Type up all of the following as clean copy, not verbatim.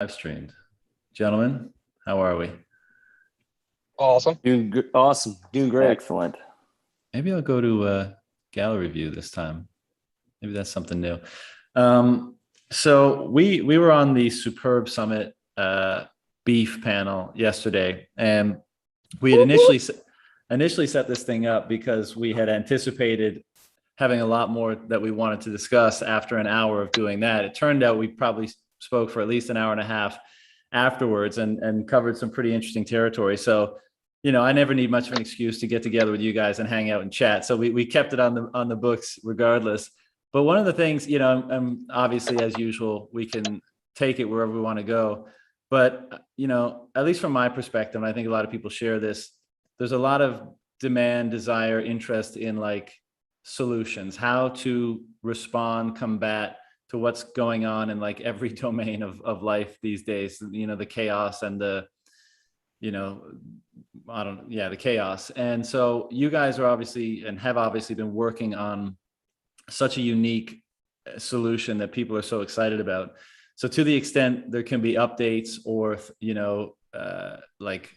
Live streamed. Gentlemen, how are we? Awesome. Awesome. Doing great. Excellent. Maybe I'll go to gallery view this time. Maybe that's something new. So we were on the Superb Summit beef panel yesterday, and we had initially set this thing up because we had anticipated having a lot more that we wanted to discuss after an hour of doing that. It turned out we probably spoke for at least an hour and a half afterwards and covered some pretty interesting territory. So, I never need much of an excuse to get together with you guys and hang out and chat. So we kept it on the books regardless. But one of the things, obviously as usual, we can take it wherever we want to go. But, at least from my perspective, and I think a lot of people share this, there's a lot of demand, desire, interest in like solutions, how to respond, combat to what's going on in like every domain of life these days, the chaos and the chaos. And so you guys are obviously and have obviously been working on such a unique solution that people are so excited about. So to the extent there can be updates or, like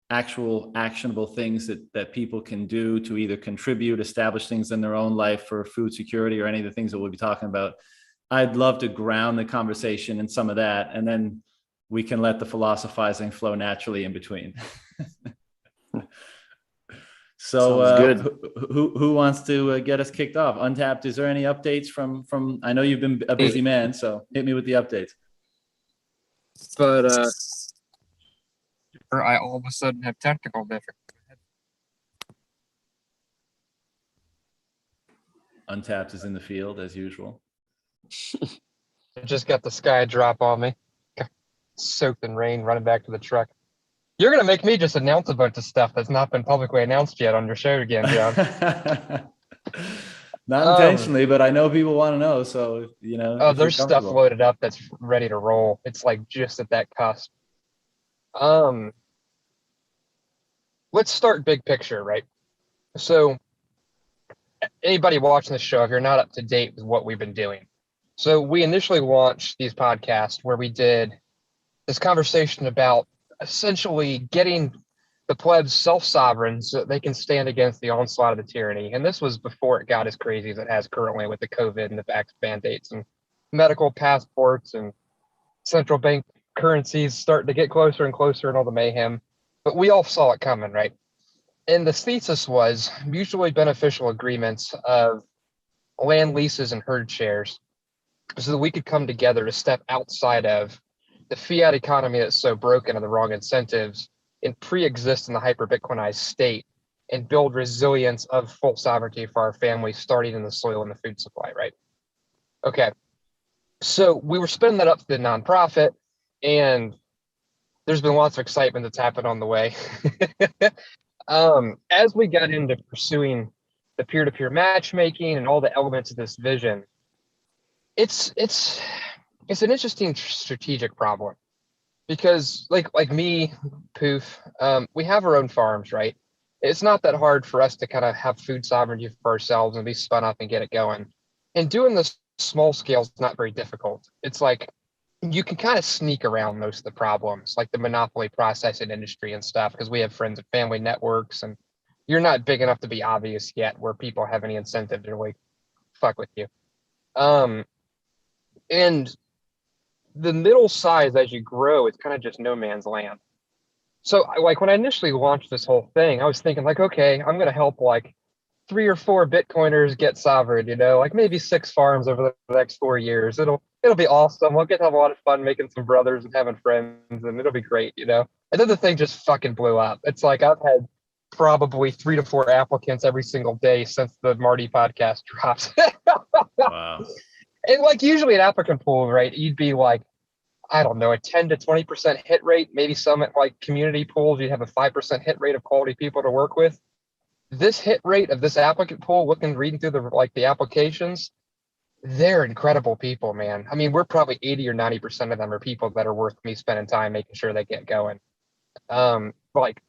actual actionable things that people can do to either contribute, establish things in their own life for food security or any of the things that we'll be talking about, I'd love to ground the conversation in some of that, and then we can let the philosophizing flow naturally in between. So who wants to get us kicked off? Untapped, is there any updates from I know you've been a busy man, so hit me with the updates. But I all of a sudden have technical difficulties. Untapped is in the field as usual. I just got the sky drop on me. Soaked in rain, running back to the truck. You're going to make me just announce a bunch of stuff that's not been publicly announced yet on your show again, John. Not intentionally, but I know people want to know. So, Oh, there's stuff loaded up that's ready to roll. It's like just at that cusp. Let's start big picture, right? So anybody watching the show, if you're not up to date with what we've been doing. So we initially launched these podcasts where we did this conversation about essentially getting the plebs self-sovereign so that they can stand against the onslaught of the tyranny. And this was before it got as crazy as it has currently with the COVID and the vax mandates and medical passports and central bank currencies starting to get closer and closer and all the mayhem. But we all saw it coming, right? And the thesis was mutually beneficial agreements of land leases and herd shares so that we could come together to step outside of the fiat economy that's so broken and the wrong incentives and pre-exist in the hyper-Bitcoinized state and build resilience of full sovereignty for our families starting in the soil and the food supply, right? Okay. So we were spinning that up to the nonprofit, and there's been lots of excitement that's happened on the way. As we got into pursuing the peer-to-peer matchmaking and all the elements of this vision, it's an interesting strategic problem because like me, Poof, we have our own farms, right? It's not that hard for us to kind of have food sovereignty for ourselves and be spun up and get it going. And doing this small scale is not very difficult. It's like you can kind of sneak around most of the problems, like the monopoly processing industry and stuff, because we have friends and family networks, and you're not big enough to be obvious yet where people have any incentive to really fuck with you. And the middle size as you grow, it's kind of just no man's land. So like when I initially launched this whole thing, I was thinking like, okay, I'm going to help like 3 or 4 Bitcoiners get sovereign, like maybe 6 farms over the next 4 years. It'll be awesome. We'll get to have a lot of fun making some brothers and having friends, and it'll be great, And then the thing just fucking blew up. It's like I've had probably 3 to 4 applicants every single day since the Marty podcast dropped. Wow. And like usually an applicant pool, right? You'd be like, I don't know, a 10 to 20% hit rate. Maybe some at like community pools, you'd have a 5% hit rate of quality people to work with. This hit rate of this applicant pool, reading through the applications, they're incredible people, man. I mean, we're probably 80 or 90% of them are people that are worth me spending time making sure they get going. Like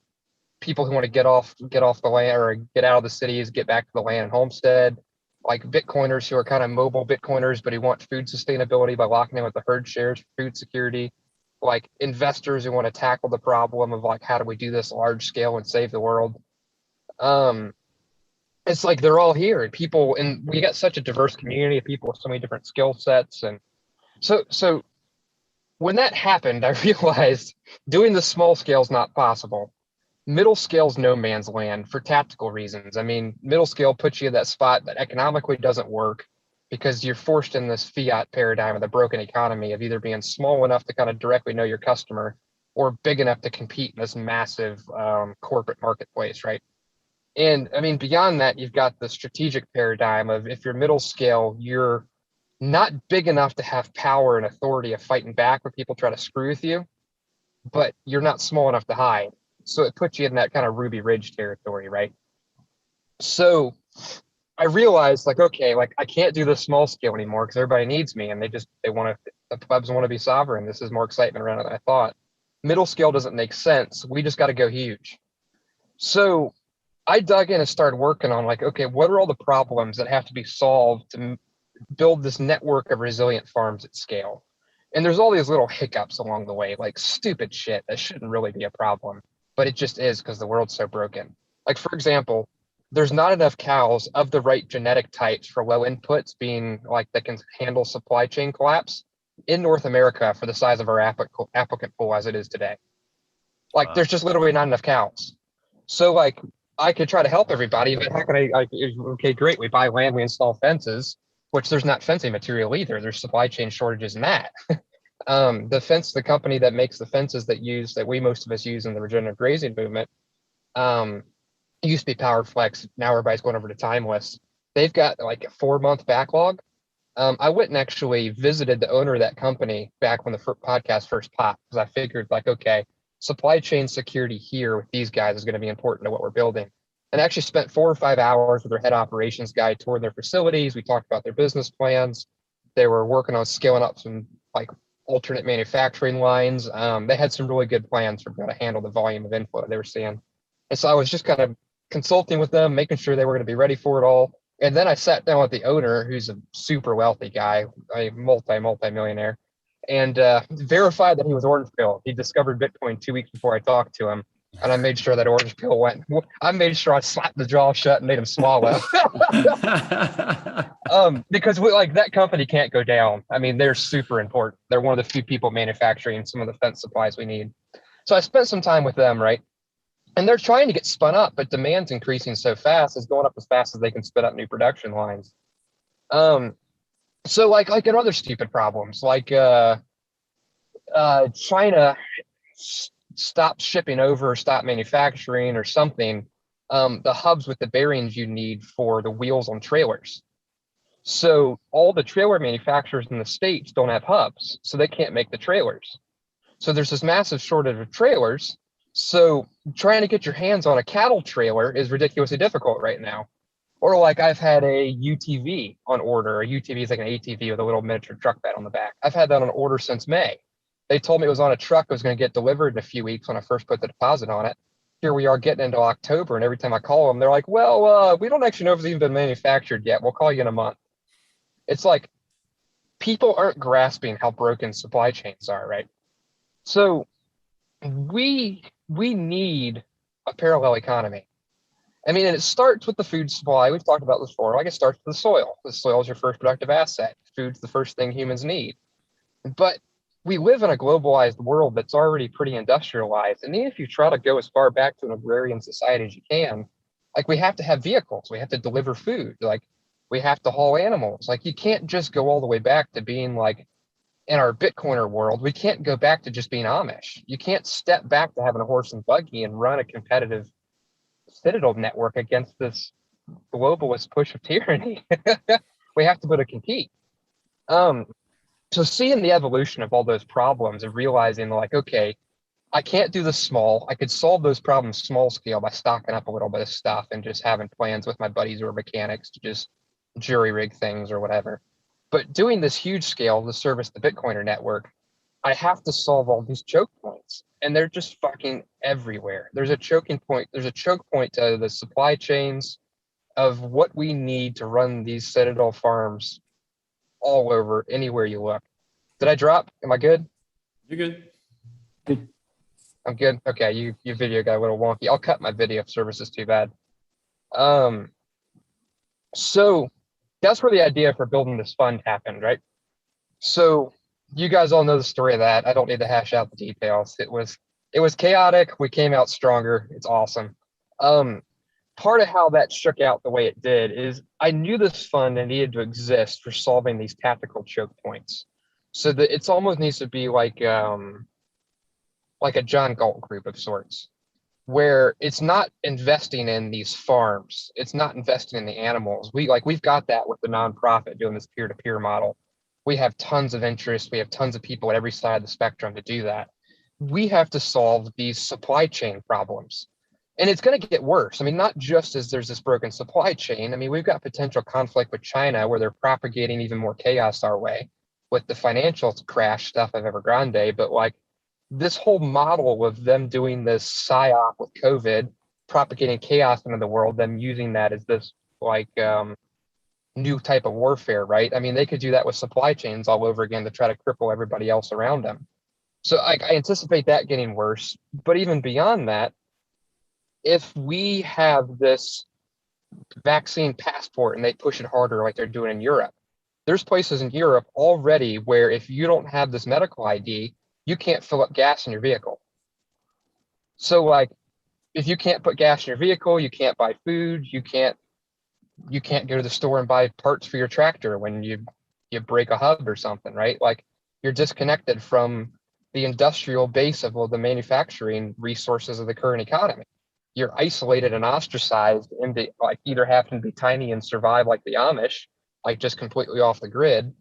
people who want to get off the land or get out of the cities, get back to the land and homestead. Like Bitcoiners who are kind of mobile Bitcoiners, but who want food sustainability by locking in with the herd shares for food security. like investors who want to tackle the problem of like, how do we do this large scale and save the world? Um, it's like they're all here, and people, and we got such a diverse community of people with so many different skill sets. And so when that happened, I realized doing the small scale is not possible. Middle scale is no man's land for tactical reasons. I mean, middle scale puts you in that spot that economically doesn't work because you're forced in this fiat paradigm of the broken economy of either being small enough to kind of directly know your customer or big enough to compete in this massive corporate marketplace, right? And I mean, beyond that, you've got the strategic paradigm of if you're middle scale, you're not big enough to have power and authority of fighting back when people try to screw with you, but you're not small enough to hide. So it puts you in that kind of Ruby Ridge territory, right? So I realized like, okay, like I can't do the small scale anymore because everybody needs me and they want to, the clubs want to be sovereign. This is more excitement around it than I thought. Middle scale doesn't make sense. We just got to go huge. So I dug in and started working on like, okay, what are all the problems that have to be solved to build this network of resilient farms at scale? And there's all these little hiccups along the way, like stupid shit that shouldn't really be a problem, but it just is because the world's so broken. Like, for example, there's not enough cows of the right genetic types for low inputs being like that can handle supply chain collapse in North America for the size of our applicant pool as it is today. Like, there's just literally not enough cows. So, like, I could try to help everybody, but how can okay, great. We buy land, we install fences, which there's not fencing material either. There's supply chain shortages in that. The company that makes the fences that most of us use in the regenerative grazing movement, it used to be Powered Flex. Now everybody's going over to Timeless. They've got like a 4-month backlog. I went and actually visited the owner of that company back when the podcast first popped because I figured like, okay, supply chain security here with these guys is going to be important to what we're building. And actually spent 4 or 5 hours with their head operations guy, touring their facilities. We talked about their business plans. They were working on scaling up some like alternate manufacturing lines. They had some really good plans for how to handle the volume of inflow they were seeing. And so I was just kind of consulting with them, making sure they were going to be ready for it all. And then I sat down with the owner, who's a super wealthy guy, a multi-millionaire, and verified that he was orange pill. He discovered Bitcoin 2 weeks before I talked to him. And I made sure that orange pill went. I made sure I slapped the jaw shut and made him swallow. Because like that company can't go down. I mean, they're super important. They're one of the few people manufacturing some of the fence supplies we need. So I spent some time with them, right? And they're trying to get spun up, but demand's increasing so fast, it's going up as fast as they can spin up new production lines. So like in other stupid problems, like China stop shipping over, stop manufacturing or something, the hubs with the bearings you need for the wheels on trailers. So all the trailer manufacturers in the States don't have hubs, so they can't make the trailers. So there's this massive shortage of trailers. So trying to get your hands on a cattle trailer is ridiculously difficult right now. Or like I've had a UTV on order. A UTV is like an ATV with a little miniature truck bed on the back. I've had that on order since May. They told me it was on a truck. It was going to get delivered in a few weeks when I first put the deposit on it. Here we are getting into October, and every time I call them, they're like, well, we don't actually know if it's even been manufactured yet. We'll call you in a month. It's like people aren't grasping how broken supply chains are, right? So we need a parallel economy. I mean, and it starts with the food supply. We've talked about this before. Like it starts with the soil. The soil is your first productive asset. Food's the first thing humans need. But we live in a globalized world that's already pretty industrialized. And even if you try to go as far back to an agrarian society as you can, like we have to have vehicles. We have to deliver food. Like we have to haul animals. Like you can't just go all the way back to being like in our Bitcoiner world, we can't go back to just being Amish. You can't step back to having a horse and buggy and run a competitive citadel network against this globalist push of tyranny. We have to be able to compete. So seeing the evolution of all those problems and realizing like, okay, I can't do this small. I could solve those problems small scale by stocking up a little bit of stuff and just having plans with my buddies who are mechanics to just jury rig things or whatever. But doing this huge scale to service the Bitcoiner network, I have to solve all these choke points. And they're just fucking everywhere. There's a choking point. There's a choke point to the supply chains of what we need to run these Citadel farms all over, anywhere you look. Did I drop? Am I good? You're good. Good. I'm good. Okay, you video got a little wonky. I'll cut my video if service is too bad. Um, so that's where the idea for building this fund happened, right? So you guys all know the story of that. I don't need to hash out the details. It was chaotic. We came out stronger. It's awesome. Um, Part of how that shook out the way it did is I knew this fund needed to exist for solving these tactical choke points. So that it's almost needs to be like a John Galt group of sorts, where it's not investing in these farms, it's not investing in the animals. We've got that with the nonprofit doing this peer-to-peer model. We have tons of interest, we have tons of people at every side of the spectrum to do that. We have to solve these supply chain problems. And it's going to get worse. I mean, not just as there's this broken supply chain. I mean, we've got potential conflict with China where they're propagating even more chaos our way with the financial crash stuff of Evergrande. But like this whole model of them doing this psyop with COVID, propagating chaos into the world, them using that as this new type of warfare, right? I mean, they could do that with supply chains all over again to try to cripple everybody else around them. So I anticipate that getting worse. But even beyond that, if we have this vaccine passport and they push it harder like they're doing in Europe, there's places in Europe already where if you don't have this medical ID, you can't fill up gas in your vehicle. So like if you can't put gas in your vehicle, you can't buy food, you can't go to the store and buy parts for your tractor when you break a hub or something, right? Like you're disconnected from the industrial base of the manufacturing resources of the current economy. You're isolated and ostracized into like either having to be tiny and survive like the Amish, like just completely off the grid,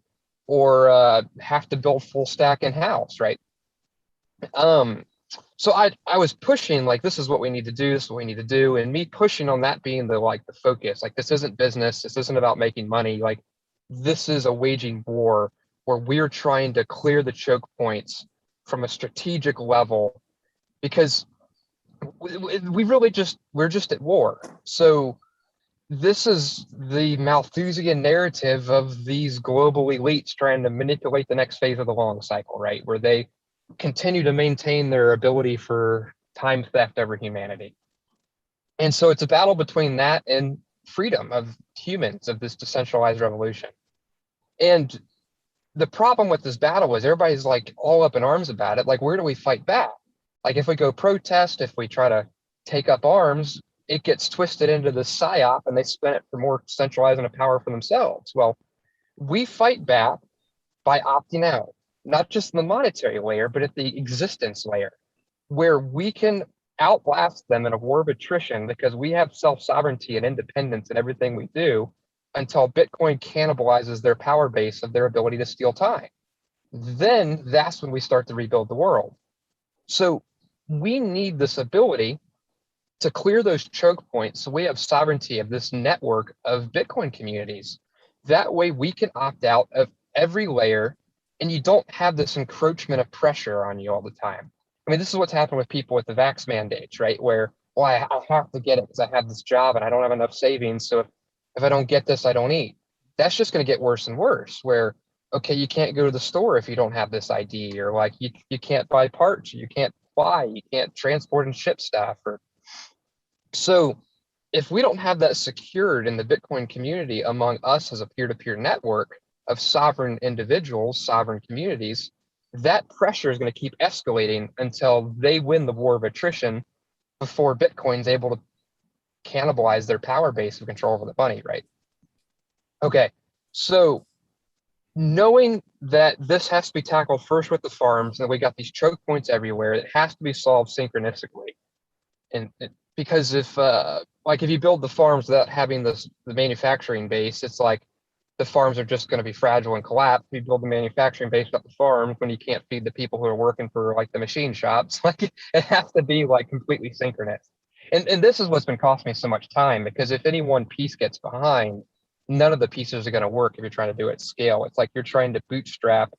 or have to build full stack in house, right? So I was pushing like this is what we need to do, this is what we need to do, and me pushing on that being the focus. Like this isn't business, this isn't about making money. Like this is a waging war where we're trying to clear the choke points from a strategic level because we're just at war. So this is the Malthusian narrative of these global elites trying to manipulate the next phase of the long cycle, right? Where they continue to maintain their ability for time theft over humanity. And so it's a battle between that and freedom of humans of this decentralized revolution. And the problem with this battle is everybody's like all up in arms about it. Like, where do we fight back? Like if we go protest, if we try to take up arms, it gets twisted into the psyop and they spend it for more centralizing of power for themselves. Well, we fight back by opting out, not just in the monetary layer, but at the existence layer, where we can outlast them in a war of attrition because we have self-sovereignty and independence in everything we do until Bitcoin cannibalizes their power base of their ability to steal time. Then that's when we start to rebuild the world. So we need this ability to clear those choke points so we have sovereignty of this network of Bitcoin communities. That way we can opt out of every layer and you don't have this encroachment of pressure on you all the time. I mean, this is what's happened with people with the vax mandates, right? Where, well, I have to get it because I have this job and I don't have enough savings. So if I don't get this, I don't eat. That's just going to get worse and worse where, okay, you can't go to the store if you don't have this ID, or like you can't buy parts, you can't fly, you can't transport and ship stuff. So if we don't have that secured in the Bitcoin community among us as a peer-to-peer network of sovereign individuals, sovereign communities, that pressure is going to keep escalating until they win the war of attrition before Bitcoin's able to cannibalize their power base of control over the money, right? Okay, so knowing that this has to be tackled first with the farms, and we got these choke points everywhere, it has to be solved synchronistically. And because if you build the farms without having the manufacturing base, it's like the farms are just going to be fragile and collapse. If you build the manufacturing base up the farms when you can't feed the people who are working for like the machine shops, like it has to be like completely synchronous. And this is what's been costing me so much time, because if any one piece gets behind, none of the pieces are going to work if you're trying to do it at scale. It's like you're trying to bootstrap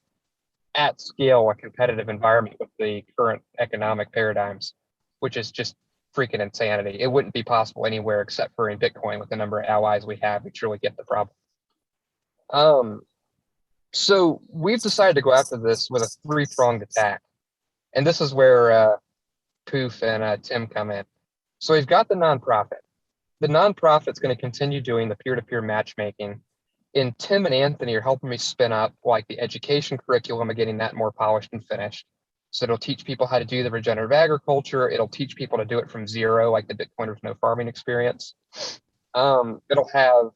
at scale a competitive environment with the current economic paradigms, which is just freaking insanity. It wouldn't be possible anywhere except for in Bitcoin with the number of allies we have who truly get the problem. So we've decided to go after this with a three-pronged attack. And this is where Poof and Tim come in. So we've got the nonprofit. The nonprofit's going to continue doing the peer-to-peer matchmaking. And Tim and Anthony are helping me spin up like the education curriculum and getting that more polished and finished. So it'll teach people how to do the regenerative agriculture. It'll teach people to do it from zero, like the Bitcoiners No Farming experience. It'll have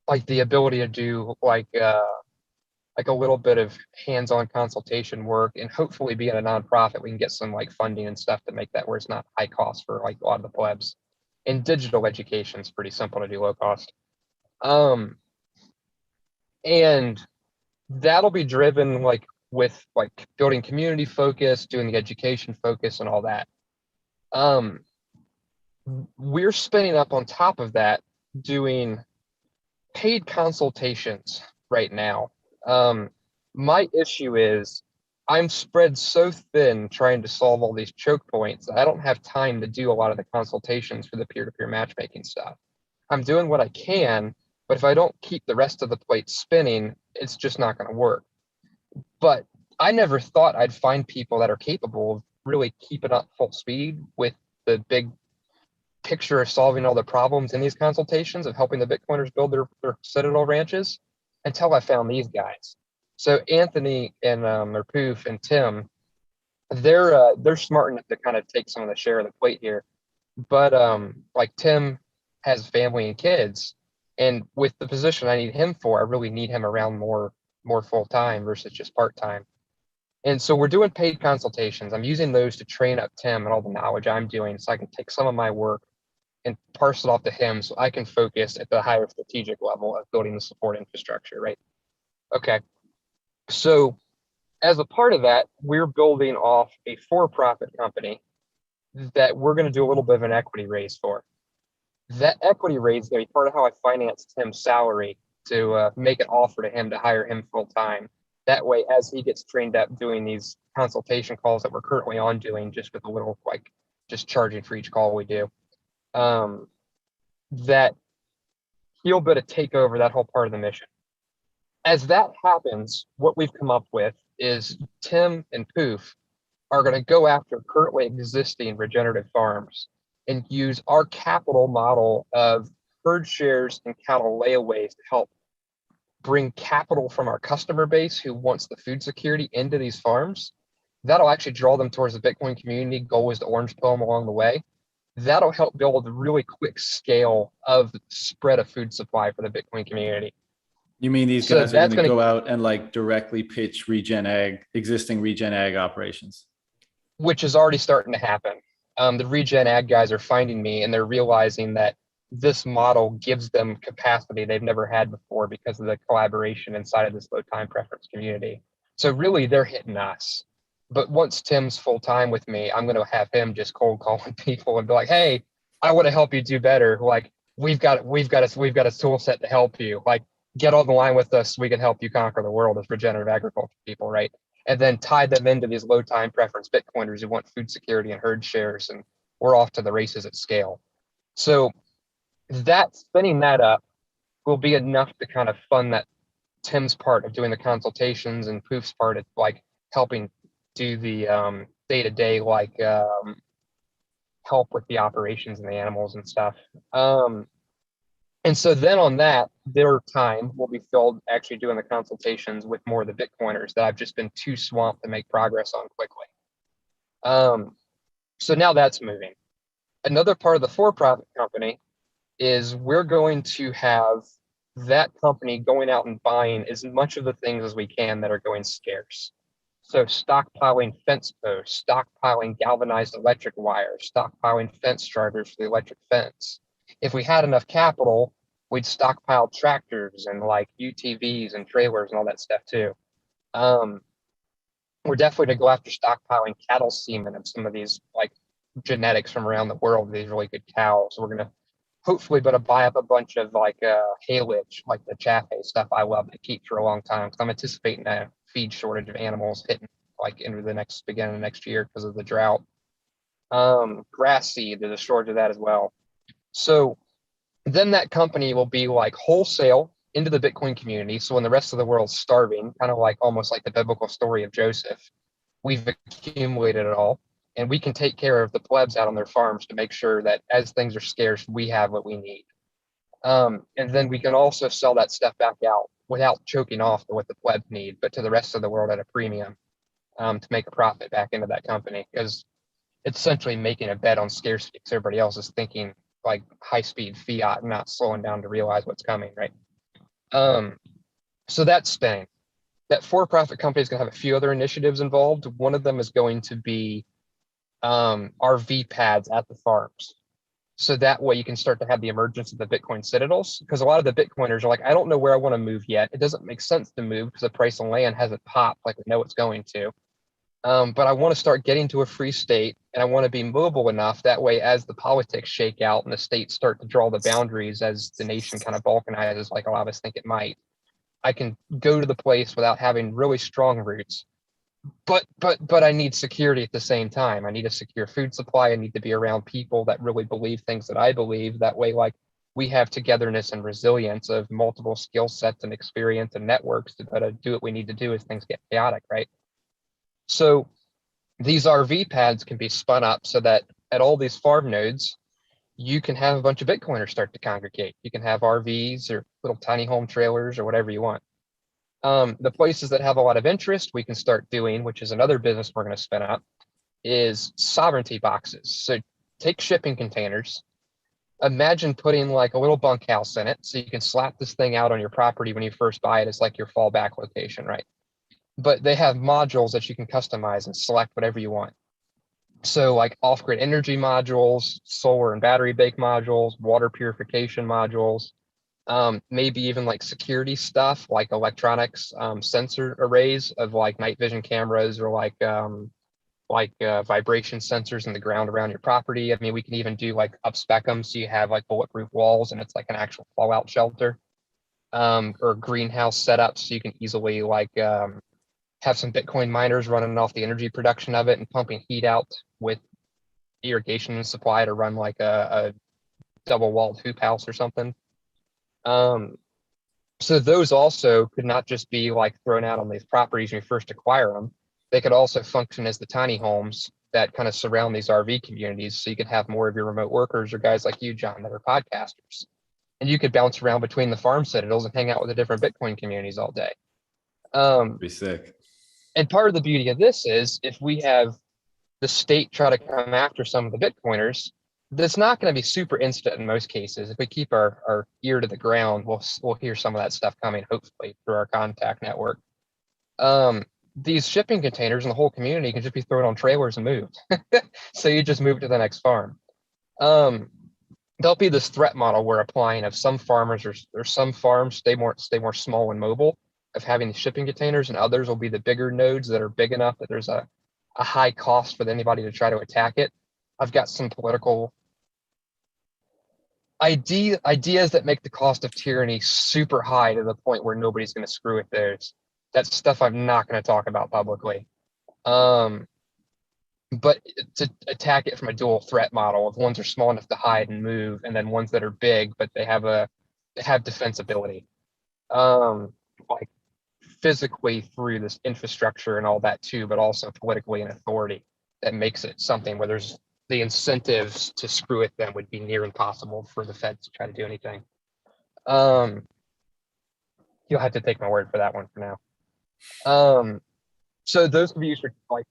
like the ability to do like a little bit of hands-on consultation work, and hopefully being a nonprofit, we can get some like funding and stuff to make that where it's not high cost for like a lot of the plebs. And digital education is pretty simple to do, low cost. And that'll be driven like with like building community focus, doing the education focus and all that. We're spinning up on top of that, doing paid consultations right now. My issue is I'm spread so thin trying to solve all these choke points. I don't have time to do a lot of the consultations for the peer-to-peer matchmaking stuff. I'm doing what I can, but if I don't keep the rest of the plate spinning, it's just not going to work. But I never thought I'd find people that are capable of really keeping up full speed with the big picture of solving all the problems in these consultations of helping the Bitcoiners build their Citadel ranches until I found these guys. So Anthony and or Poof and Tim, they're smart enough to kind of take some of the share of the plate here. But like Tim has family and kids, and with the position I need him for, I really need him around more full time versus just part time. And so we're doing paid consultations. I'm using those to train up Tim and all the knowledge I'm doing, so I can take some of my work and parcel off to him, so I can focus at the higher strategic level of building the support infrastructure, right? Okay. So as a part of that, we're building off a for-profit company that we're going to do a little bit of an equity raise for. That equity raise is going to be part of how I financed Tim's salary to make an offer to him to hire him full time. That way, as he gets trained up doing these consultation calls that we're currently on doing, just with a little like just charging for each call we do, that he'll be able to take over that whole part of the mission. As that happens, what we've come up with is Tim and Poof are going to go after currently existing regenerative farms and use our capital model of herd shares and cattle layaways to help bring capital from our customer base who wants the food security into these farms. That'll actually draw them towards the Bitcoin community. Goal is to orange pill them along the way. That'll help build a really quick scale of spread of food supply for the Bitcoin community. You mean these guys are going to go out and like directly pitch existing regen ag operations? Which is already starting to happen. The regen ag guys are finding me, and they're realizing that this model gives them capacity they've never had before because of the collaboration inside of this low time preference community. So really they're hitting us. But once Tim's full time with me, I'm going to have him just cold calling people and be like, hey, I want to help you do better. Like we've got a tool set to help you. Like get on the line with us so we can help you conquer the world as regenerative agriculture people, right? And then tie them into these low time preference Bitcoiners who want food security and herd shares, and we're off to the races at scale. So that spinning that up will be enough to kind of fund that Tim's part of doing the consultations and Poof's part of like helping do the day-to-day like help with the operations and the animals and stuff. And so then on that, their time will be filled actually doing the consultations with more of the Bitcoiners that I've just been too swamped to make progress on quickly. So now that's moving. Another part of the for-profit company is we're going to have that company going out and buying as much of the things as we can that are going scarce. So stockpiling fence posts, stockpiling galvanized electric wires, stockpiling fence starters for the electric fence. If we had enough capital, we'd stockpile tractors and like UTVs and trailers and all that stuff too. We're definitely to go after stockpiling cattle semen and some of these like genetics from around the world, these really good cows. So we're going to hopefully better buy up a bunch of like haylage, like the chaff hay stuff I love to keep for a long time, because I'm anticipating a feed shortage of animals hitting like into the beginning of next year because of the drought. Grass seed, there's a shortage of that as well. So then that company will be like wholesale into the Bitcoin community. So when the rest of the world's starving, kind of like almost like the biblical story of Joseph, we've accumulated it all, and we can take care of the plebs out on their farms to make sure that as things are scarce, we have what we need. And then we can also sell that stuff back out without choking off what the plebs need, but to the rest of the world at a premium, to make a profit back into that company, because it's essentially making a bet on scarcity because everybody else is thinking like high speed fiat and not slowing down to realize what's coming, right? So that's spinning. That for-profit company is going to have a few other initiatives involved. One of them is going to be RV pads at the farms. So that way you can start to have the emergence of the Bitcoin citadels, because a lot of the Bitcoiners are like, I don't know where I want to move yet. It doesn't make sense to move because the price of land hasn't popped like we know it's going to. But I want to start getting to a free state, and I want to be mobile enough that way as the politics shake out and the states start to draw the boundaries as the nation kind of balkanizes like a lot of us think it might, I can go to the place without having really strong roots. But I need security at the same time. I need a secure food supply. I need to be around people that really believe things that I believe. That way, like, we have togetherness and resilience of multiple skill sets and experience and networks to do what we need to do as things get chaotic, right? So these RV pads can be spun up so that at all these farm nodes, you can have a bunch of Bitcoiners start to congregate. You can have RVs or little tiny home trailers or whatever you want. The places that have a lot of interest we can start doing, which is another business we're going to spin up, is sovereignty boxes. So take shipping containers. Imagine putting like a little bunkhouse in it so you can slap this thing out on your property when you first buy it as like your fallback location, right? But they have modules that you can customize and select whatever you want. So like off-grid energy modules, solar and battery bank modules, water purification modules, maybe even like security stuff like electronics, sensor arrays of like night vision cameras or like vibration sensors in the ground around your property. I mean, we can even do like up-spec them so you have like bulletproof walls and it's like an actual fallout shelter, or greenhouse setup so you can easily like have some Bitcoin miners running off the energy production of it and pumping heat out with irrigation supply to run like a double-walled hoop house or something. So those also could not just be like thrown out on these properties when you first acquire them. They could also function as the tiny homes that kind of surround these RV communities. So you could have more of your remote workers or guys like you, John, that are podcasters. And you could bounce around between the farm citadels and hang out with the different Bitcoin communities all day. Be sick. And part of the beauty of this is if we have the state try to come after some of the Bitcoiners, that's not going to be super instant in most cases. If we keep our ear to the ground, we'll hear some of that stuff coming, hopefully, through our contact network. These shipping containers in the whole community can just be thrown on trailers and moved. So you just move to the next farm. There'll be this threat model we're applying of some farmers or some farms stay more small and mobile of having the shipping containers, and others will be the bigger nodes that are big enough that there's a high cost for anybody to try to attack it. I've got some political ideas that make the cost of tyranny super high to the point where nobody's going to screw with theirs. That's stuff I'm not going to talk about publicly. But to attack it from a dual threat model of ones are small enough to hide and move, and then ones that are big, but they have defensibility. Like physically through this infrastructure and all that too, but also politically and authority that makes it something where there's the incentives to screw with them would be near impossible for the Feds to try to do anything. You'll have to take my word for that one for now. So those of you for like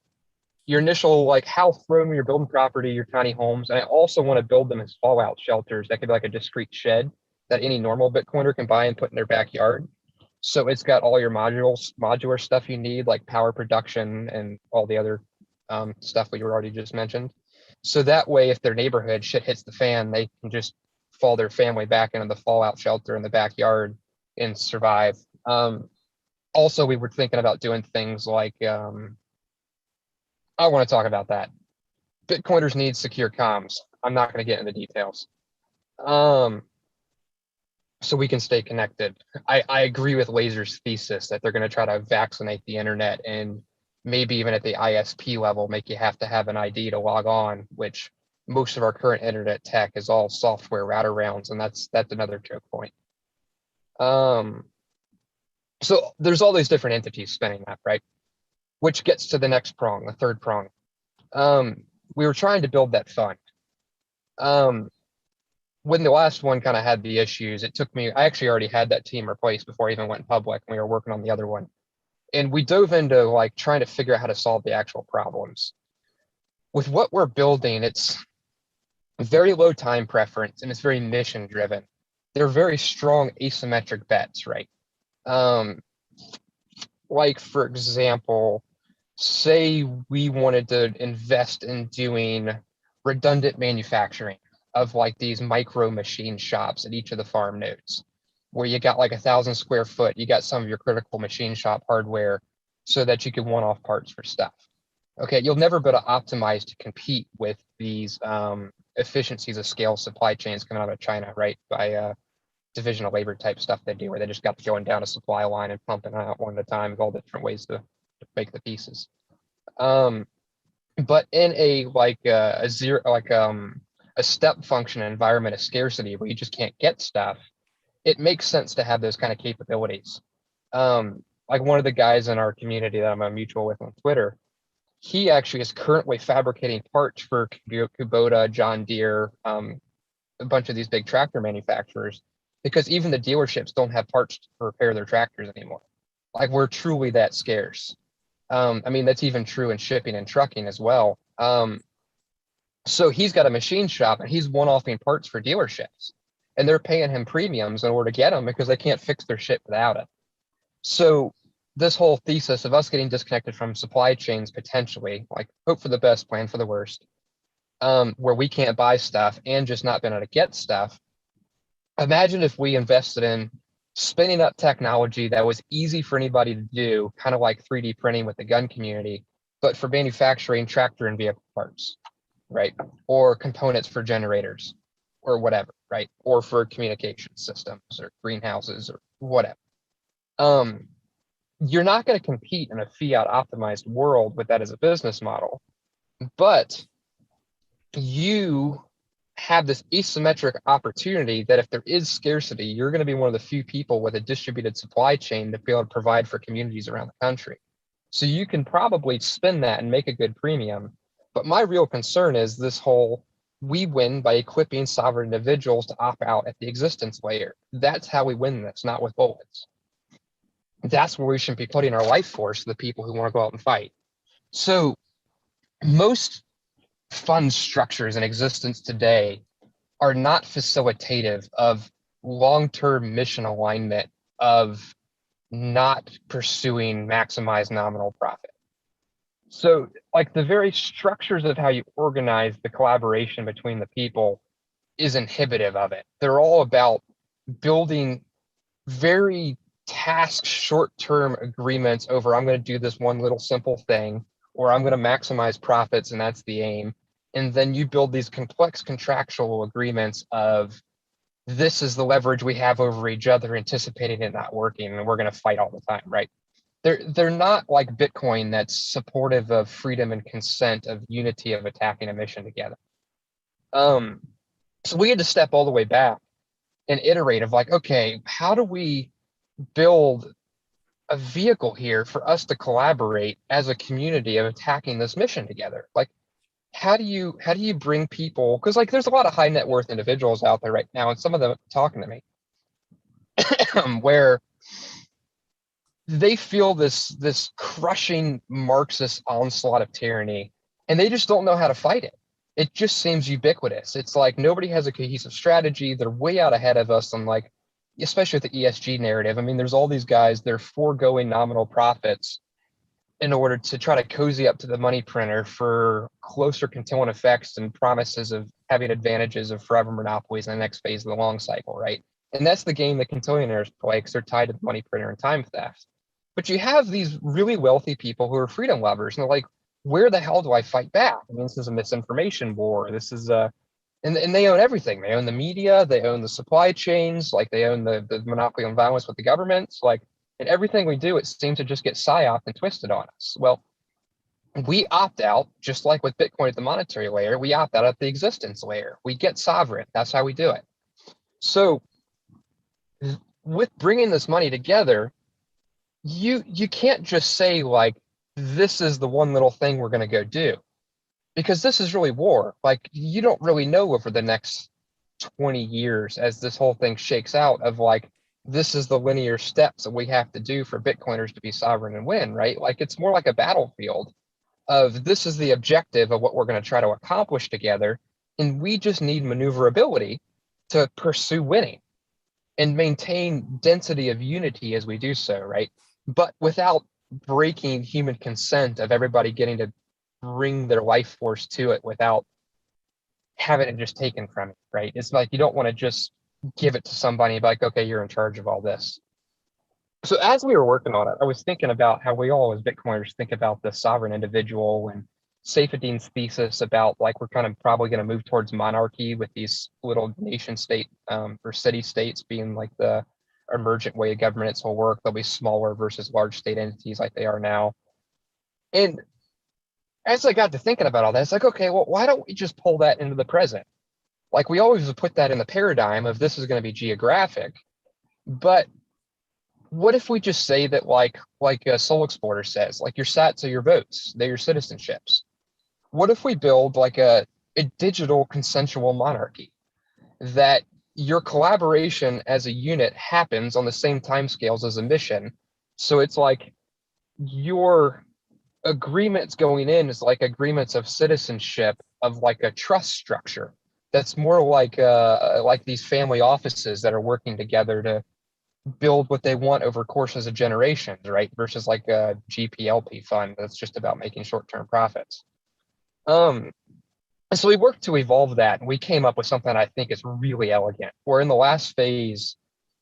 your initial, like how thrown when you're building property, your tiny homes, and I also want to build them as fallout shelters. That could be like a discrete shed that any normal Bitcoiner can buy and put in their backyard. So it's got all your modular stuff you need, like power production and all the other stuff we already just mentioned. So that way, if their neighborhood shit hits the fan, they can just fall their family back into the fallout shelter in the backyard and survive. Also, we were thinking about doing things like, I want to talk about that. Bitcoiners need secure comms. I'm not going to get into details. So we can stay connected. I agree with Laser's thesis that they're going to try to vaccinate the internet and maybe even at the ISP level, make you have to have an ID to log on, which most of our current internet tech is all software router rounds, and that's another choke point. So there's all these different entities spinning that, right? which gets to the next prong, the third prong. We were trying to build that fund. When the last one kind of had the issues, it took me, I actually already had that team replaced before I even went public, and we were working on the other one. And we dove into like trying to figure out how to solve the actual problems. With what we're building, it's very low time preference and it's very mission driven. They're very strong asymmetric bets, right? Like for example, say we wanted to invest in doing redundant manufacturing of like these micro machine shops at each of the farm nodes, where you got like 1,000 square foot, you got some of your critical machine shop hardware so that you can one-off parts for stuff. Okay, you'll never be able to optimize to compete with these efficiencies of scale supply chains coming out of China, right? By division of labor type stuff they do, where they just got going down a supply line and pumping out one at a time with all the different ways to make the pieces. But in a like a zero, like a step function environment of scarcity where you just can't get stuff, it makes sense to have those kind of capabilities. Like one of the guys in our community that I'm a mutual with on Twitter, he actually is currently fabricating parts for Kubota, John Deere, a bunch of these big tractor manufacturers, because even the dealerships don't have parts to repair their tractors anymore. Like we're truly that scarce. I mean, that's even true in shipping and trucking as well. So he's got a machine shop and he's one-offing parts for dealerships, and they're paying him premiums in order to get them because they can't fix their shit without it. So this whole thesis of us getting disconnected from supply chains potentially, like hope for the best, plan for the worst, where we can't buy stuff and just not been able to get stuff. Imagine if we invested in spinning up technology that was easy for anybody to do, kind of like 3D printing with the gun community, but for manufacturing tractor and vehicle parts, right? Or components for generators or whatever, right? Or for communication systems or greenhouses or whatever. You're not going to compete in a fiat optimized world with that as a business model, but you have this asymmetric opportunity that if there is scarcity, you're going to be one of the few people with a distributed supply chain to be able to provide for communities around the country. So you can probably spin that and make a good premium. But my real concern is this whole, we win by equipping sovereign individuals to opt out at the existence layer. That's how we win this, not with bullets. That's where we should be putting our life force, the people who want to go out and fight. So most fund structures in existence today are not facilitative of long-term mission alignment, of not pursuing maximized nominal profit. So like the very structures of how you organize the collaboration between the people is inhibitive of it. They're all about building very task short-term agreements over, I'm going to do this one little simple thing, or I'm going to maximize profits and that's the aim. And then you build these complex contractual agreements of, this is the leverage we have over each other, anticipating it not working, and we're going to fight all the time, right? They're not like Bitcoin that's supportive of freedom and consent, of unity, of attacking a mission together. So we had to step all the way back and iterate of like, okay, how do we build a vehicle here for us to collaborate as a community of attacking this mission together? Like, how do you bring people, because like there's a lot of high net worth individuals out there right now, and some of them talking to me where they feel this crushing Marxist onslaught of tyranny, and they just don't know how to fight it. It just seems ubiquitous. It's like nobody has a cohesive strategy. They're way out ahead of us on, like, especially with the ESG narrative. I mean, there's all these guys, they're foregoing nominal profits in order to try to cozy up to the money printer for closer contingent effects and promises of having advantages of forever monopolies in the next phase of the long cycle, right? And that's the game that cantillionaires play, because they're tied to the money printer and time theft. But you have these really wealthy people who are freedom lovers, and they're like, where the hell do I fight back? I mean, this is a misinformation war. This is and they own everything. They own the media, they own the supply chains, like they own the monopoly on violence with the governments, like, and everything we do, it seems to just get psyoped and twisted on us. Well, we opt out, just like with Bitcoin at the monetary layer, we opt out at the existence layer. We get sovereign. That's how we do it. So with bringing this money together, you can't just say like, this is the one little thing we're going to go do. Because this is really war. Like, you don't really know over the next 20 years as this whole thing shakes out of like, this is the linear steps that we have to do for Bitcoiners to be sovereign and win, right? Like, it's more like a battlefield of this is the objective of what we're going to try to accomplish together. And we just need maneuverability to pursue winning and maintain density of unity as we do so, right? But without breaking human consent of everybody getting to bring their life force to it without having it just taken from it, right? It's like you don't want to just give it to somebody and be like, okay, you're in charge of all this. So as we were working on it, I was thinking about how we all as Bitcoiners think about the sovereign individual and Saifedean's thesis about like we're kind of probably going to move towards monarchy with these little nation state or city states being like the emergent way governments will work. They'll be smaller versus large state entities like they are now. And as I got to thinking about all that, it's like, okay, well, why don't we just pull that into the present? Like we always put that in the paradigm of this is going to be geographic, but what if we just say that like a Soul Explorer says, like your sats are your votes, they're your citizenships. What if we build like a digital consensual monarchy that your collaboration as a unit happens on the same timescales as a mission? So it's like your agreements going in is like agreements of citizenship of like a trust structure that's more like these family offices that are working together to build what they want over courses of generations, right? Versus like a GPLP fund that's just about making short-term profits. And so we worked to evolve that, and we came up with something I think is really elegant. We're in the last phase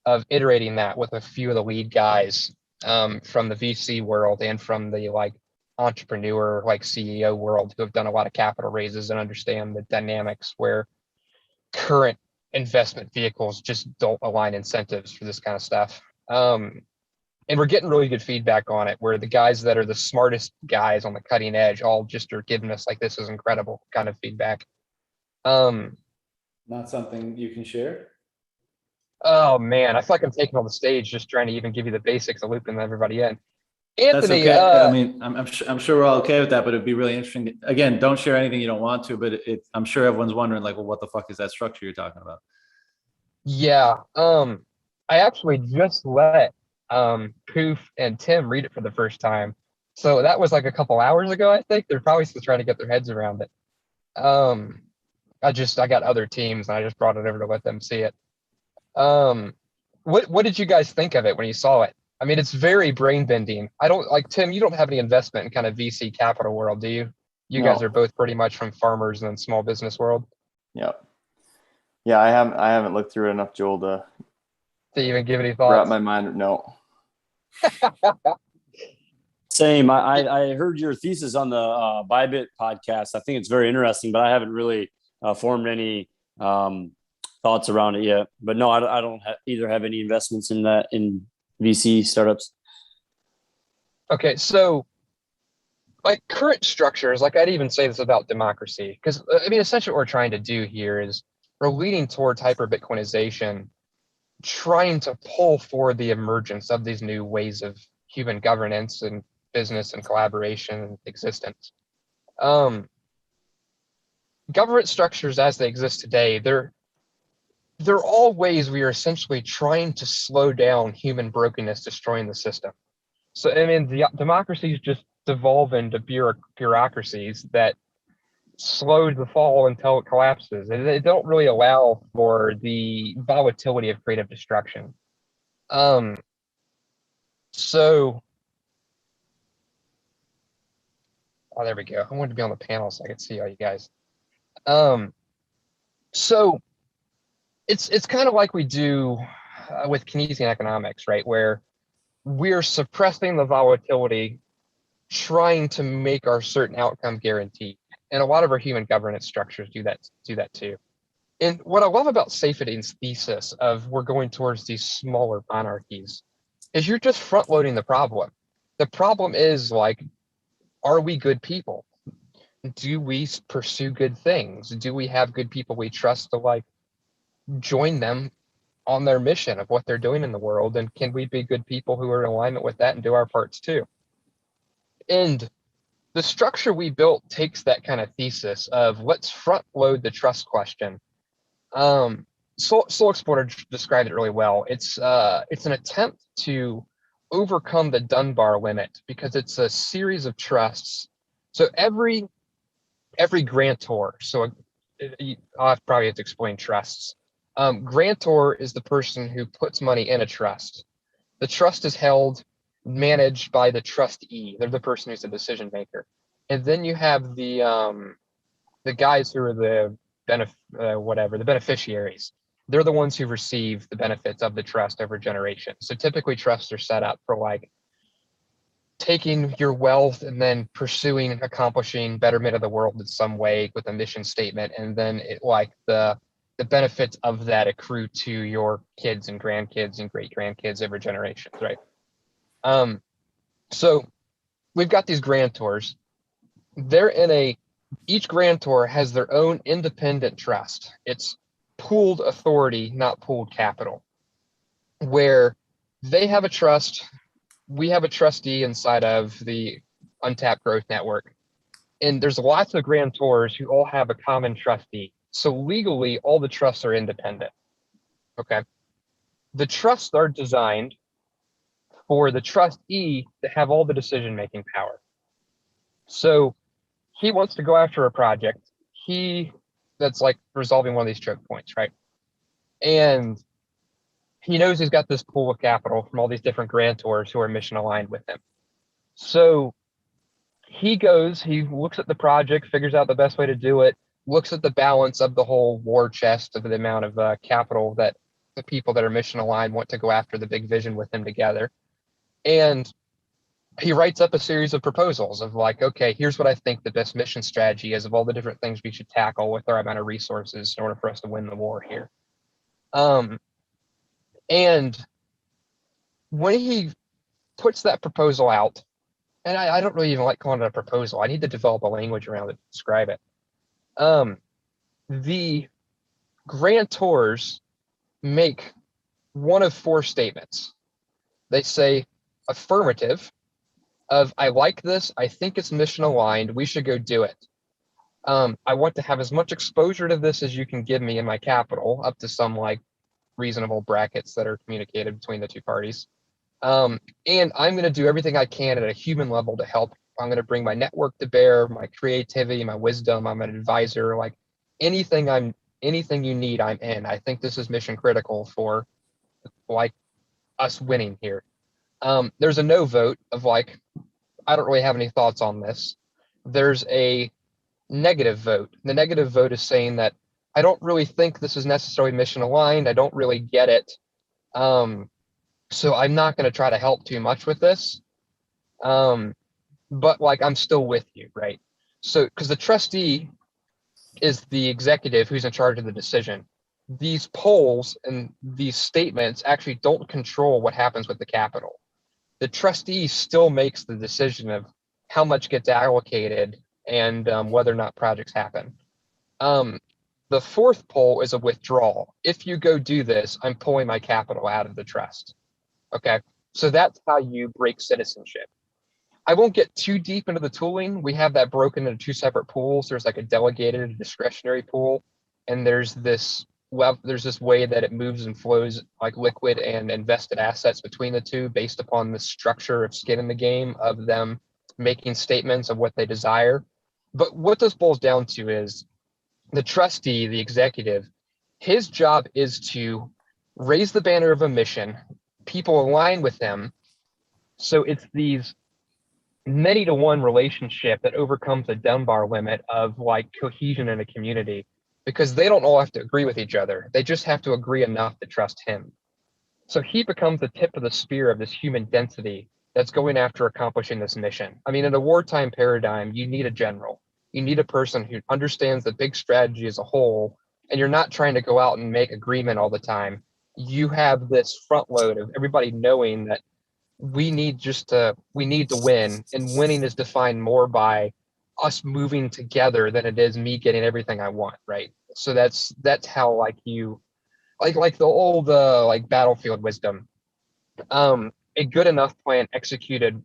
of iterating that with a few of the lead guys from the VC world and from the like entrepreneur, like CEO world who have done a lot of capital raises and understand the dynamics where current investment vehicles just don't align incentives for this kind of stuff. And we're getting really good feedback on it, where the guys that are the smartest guys on the cutting edge all just are giving us like, this is incredible kind of feedback. Not something you can share? Oh man, I feel like I'm taking on the stage just trying to even give you the basics of looping everybody in. That's Anthony, okay. I mean, I'm sure we're all okay with that, but it'd be really interesting. Again, don't share anything you don't want to, but I'm sure everyone's wondering like, well, what the fuck is that structure you're talking about? yeah, I actually just let Poof and Tim read it for the first time. So that was like a couple hours ago, I think. They're probably still trying to get their heads around it. I got other teams and I just brought it over to let them see it. What did you guys think of it when you saw it? I mean, it's very brain bending. I don't like Tim, you don't have any investment in kind of VC capital world, do you? You No. guys are both pretty much from farmers and small business world. Yep. Yeah, I haven't looked through it enough, Joel, to even give any wrap thoughts? my mind. No. Same. I heard your thesis on the Bybit podcast. I think it's very interesting, but I haven't really formed any thoughts around it yet. But no, I don't either have any investments in that in VC startups. Okay, so like current structures, like I'd even say this about democracy, because I mean, essentially what we're trying to do here is we're leading towards hyper Bitcoinization, trying to pull for the emergence of these new ways of human governance and business and collaboration and existence. Government structures as they exist today, they're all ways we are essentially trying to slow down human brokenness, destroying the system. So, I mean, the democracies just devolve into bureaucracies that slow the fall until it collapses. And they don't really allow for the volatility of creative destruction. So, oh, there we go. I wanted to be on the panel so I could see all you guys. So it's kind of like we do with Keynesian economics, right? Where we're suppressing the volatility, trying to make our certain outcome guaranteed. And a lot of our human governance structures do that too. And what I love about Saifedean's thesis of we're going towards these smaller monarchies is you're just front loading the problem. The problem is like, are we good people? Do we pursue good things? Do we have good people we trust to like join them on their mission of what they're doing in the world? And can we be good people who are in alignment with that and do our parts too? And the structure we built takes that kind of thesis of let's front load the trust question. Soul Explorer described it really well. It's an attempt to overcome the Dunbar limit because it's a series of trusts. So every grantor, so I'll probably have to explain trusts. Grantor is the person who puts money in a trust. The trust is managed by the trustee. They're the person who's the decision maker. And then you have the guys who are the beneficiaries. They're the ones who receive the benefits of the trust over generations. So typically trusts are set up for like taking your wealth and then pursuing and accomplishing betterment of the world in some way with a mission statement. And then the benefits of that accrue to your kids and grandkids and great grandkids over generations, right? So we've got these grantors. Each grantor has their own independent trust. It's pooled authority, not pooled capital, where they have a trust. We have a trustee inside of the Untapped Growth Network. And there's lots of grantors who all have a common trustee. So legally, all the trusts are independent. Okay. The trusts are designed for the trustee to have all the decision-making power. So he wants to go after a project. That's like resolving one of these choke points, right? And he knows he's got this pool of capital from all these different grantors who are mission aligned with him. So he looks at the project, figures out the best way to do it, looks at the balance of the whole war chest of the amount of capital that the people that are mission aligned want to go after the big vision with him together. And he writes up a series of proposals of like, okay, here's what I think the best mission strategy is of all the different things we should tackle with our amount of resources in order for us to win the war here. And when he puts that proposal out, and I don't really even like calling it a proposal. I need to develop a language around it to describe it. The grantors make one of four statements. They say affirmative of, I like this, I think it's mission aligned, we should go do it. I want to have as much exposure to this as you can give me in my capital, up to some like reasonable brackets that are communicated between the two parties. And I'm going to do everything I can at a human level to help. I'm going to bring my network to bear, my creativity, my wisdom. I'm an advisor. Like anything you need, I'm in. I think this is mission critical for like us winning here. There's a no vote of like, I don't really have any thoughts on this. There's a negative vote. The negative vote is saying that I don't really think this is necessarily mission aligned. I don't really get it. So I'm not going to try to help too much with this. But like, I'm still with you, right? So, because the trustee is the executive who's in charge of the decision. These polls and these statements actually don't control what happens with the capital. The trustee still makes the decision of how much gets allocated and whether or not projects happen. The fourth poll is a withdrawal. If you go do this, I'm pulling my capital out of the trust. Okay, so that's how you break citizenship. I won't get too deep into the tooling. We have that broken into two separate pools. There's like a delegated and discretionary pool, and there's this way that it moves and flows like liquid and invested assets between the two based upon the structure of skin in the game of them making statements of what they desire. But what this boils down to is the trustee, the executive, his job is to raise the banner of a mission, people align with him. So it's these many to one relationship that overcomes the Dunbar limit of like cohesion in a community, because they don't all have to agree with each other. They just have to agree enough to trust him. So he becomes the tip of the spear of this human density that's going after accomplishing this mission. I mean, in a wartime paradigm, you need a general. You need a person who understands the big strategy as a whole, and you're not trying to go out and make agreement all the time. You have this front load of everybody knowing that we need to win, and winning is defined more by us moving together than it is me getting everything I want, right? So that's how like you like the old like battlefield wisdom. A good enough plan executed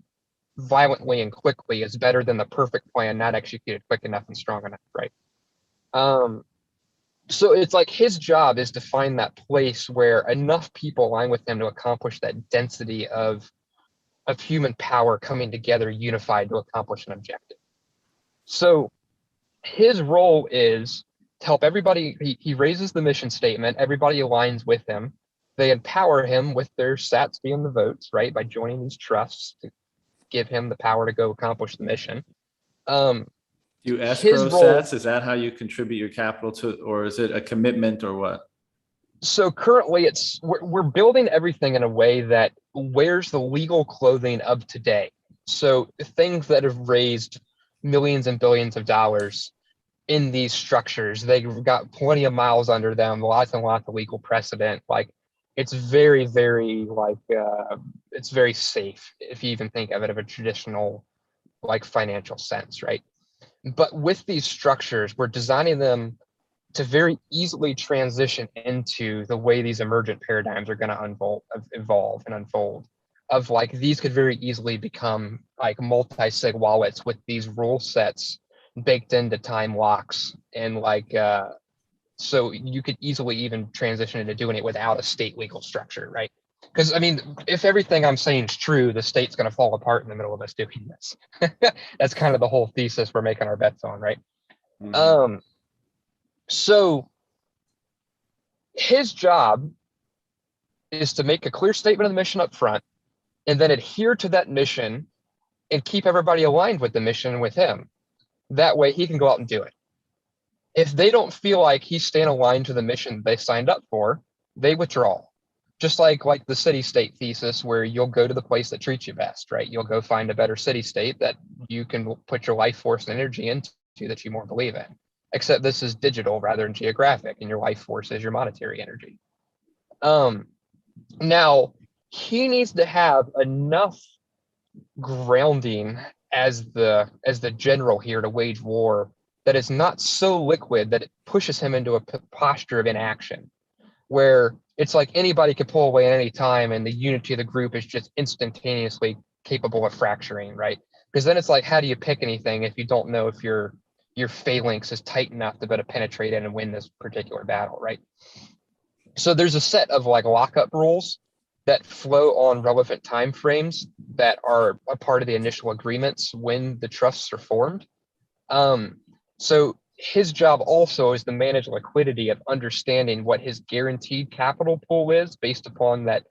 violently and quickly is better than the perfect plan not executed quick enough and strong enough, right? So it's like his job is to find that place where enough people align with him to accomplish that density of human power coming together unified to accomplish an objective. So his role is to help everybody. He raises the mission statement, everybody aligns with him, they empower him with their sats being the votes, right, by joining these trusts to give him the power to go accomplish the mission. You His escrow role, sats, is that how you contribute your capital to, or is it a commitment or what? so currently we're building everything in a way that wears the legal clothing of today. So things that have raised millions and billions of dollars in these structures, they've got plenty of miles under them, lots and lots of legal precedent. Like it's very, very it's very safe if you even think of it of a traditional like financial sense, right? But with these structures, we're designing them to very easily transition into the way these emergent paradigms are going to evolve and unfold. Of like these could very easily become like multi-sig wallets with these rule sets baked into time locks, and like so you could easily even transition into doing it without a state legal structure, right? Because I mean, if everything I'm saying is true, the state's going to fall apart in the middle of us doing this. That's kind of the whole thesis we're making our bets on, right? Mm-hmm. So his job is to make a clear statement of the mission up front, and then adhere to that mission and keep everybody aligned with the mission with him. That way he can go out and do it. If they don't feel like he's staying aligned to the mission they signed up for, they withdraw. Just like the city-state thesis, where you'll go to the place that treats you best, right? You'll go find a better city-state that you can put your life force and energy into that you more believe in. Except this is digital rather than geographic, and your life force is your monetary energy. Now, he needs to have enough grounding as the general here to wage war that is not so liquid that it pushes him into a posture of inaction, where it's like anybody could pull away at any time and the unity of the group is just instantaneously capable of fracturing, right? Because then it's like, how do you pick anything if you don't know if your phalanx is tight enough to be able to penetrate in and win this particular battle, right? So there's a set of like lockup rules that flow on relevant time frames that are a part of the initial agreements when the trusts are formed. So his job also is to manage liquidity of understanding what his guaranteed capital pool is based upon that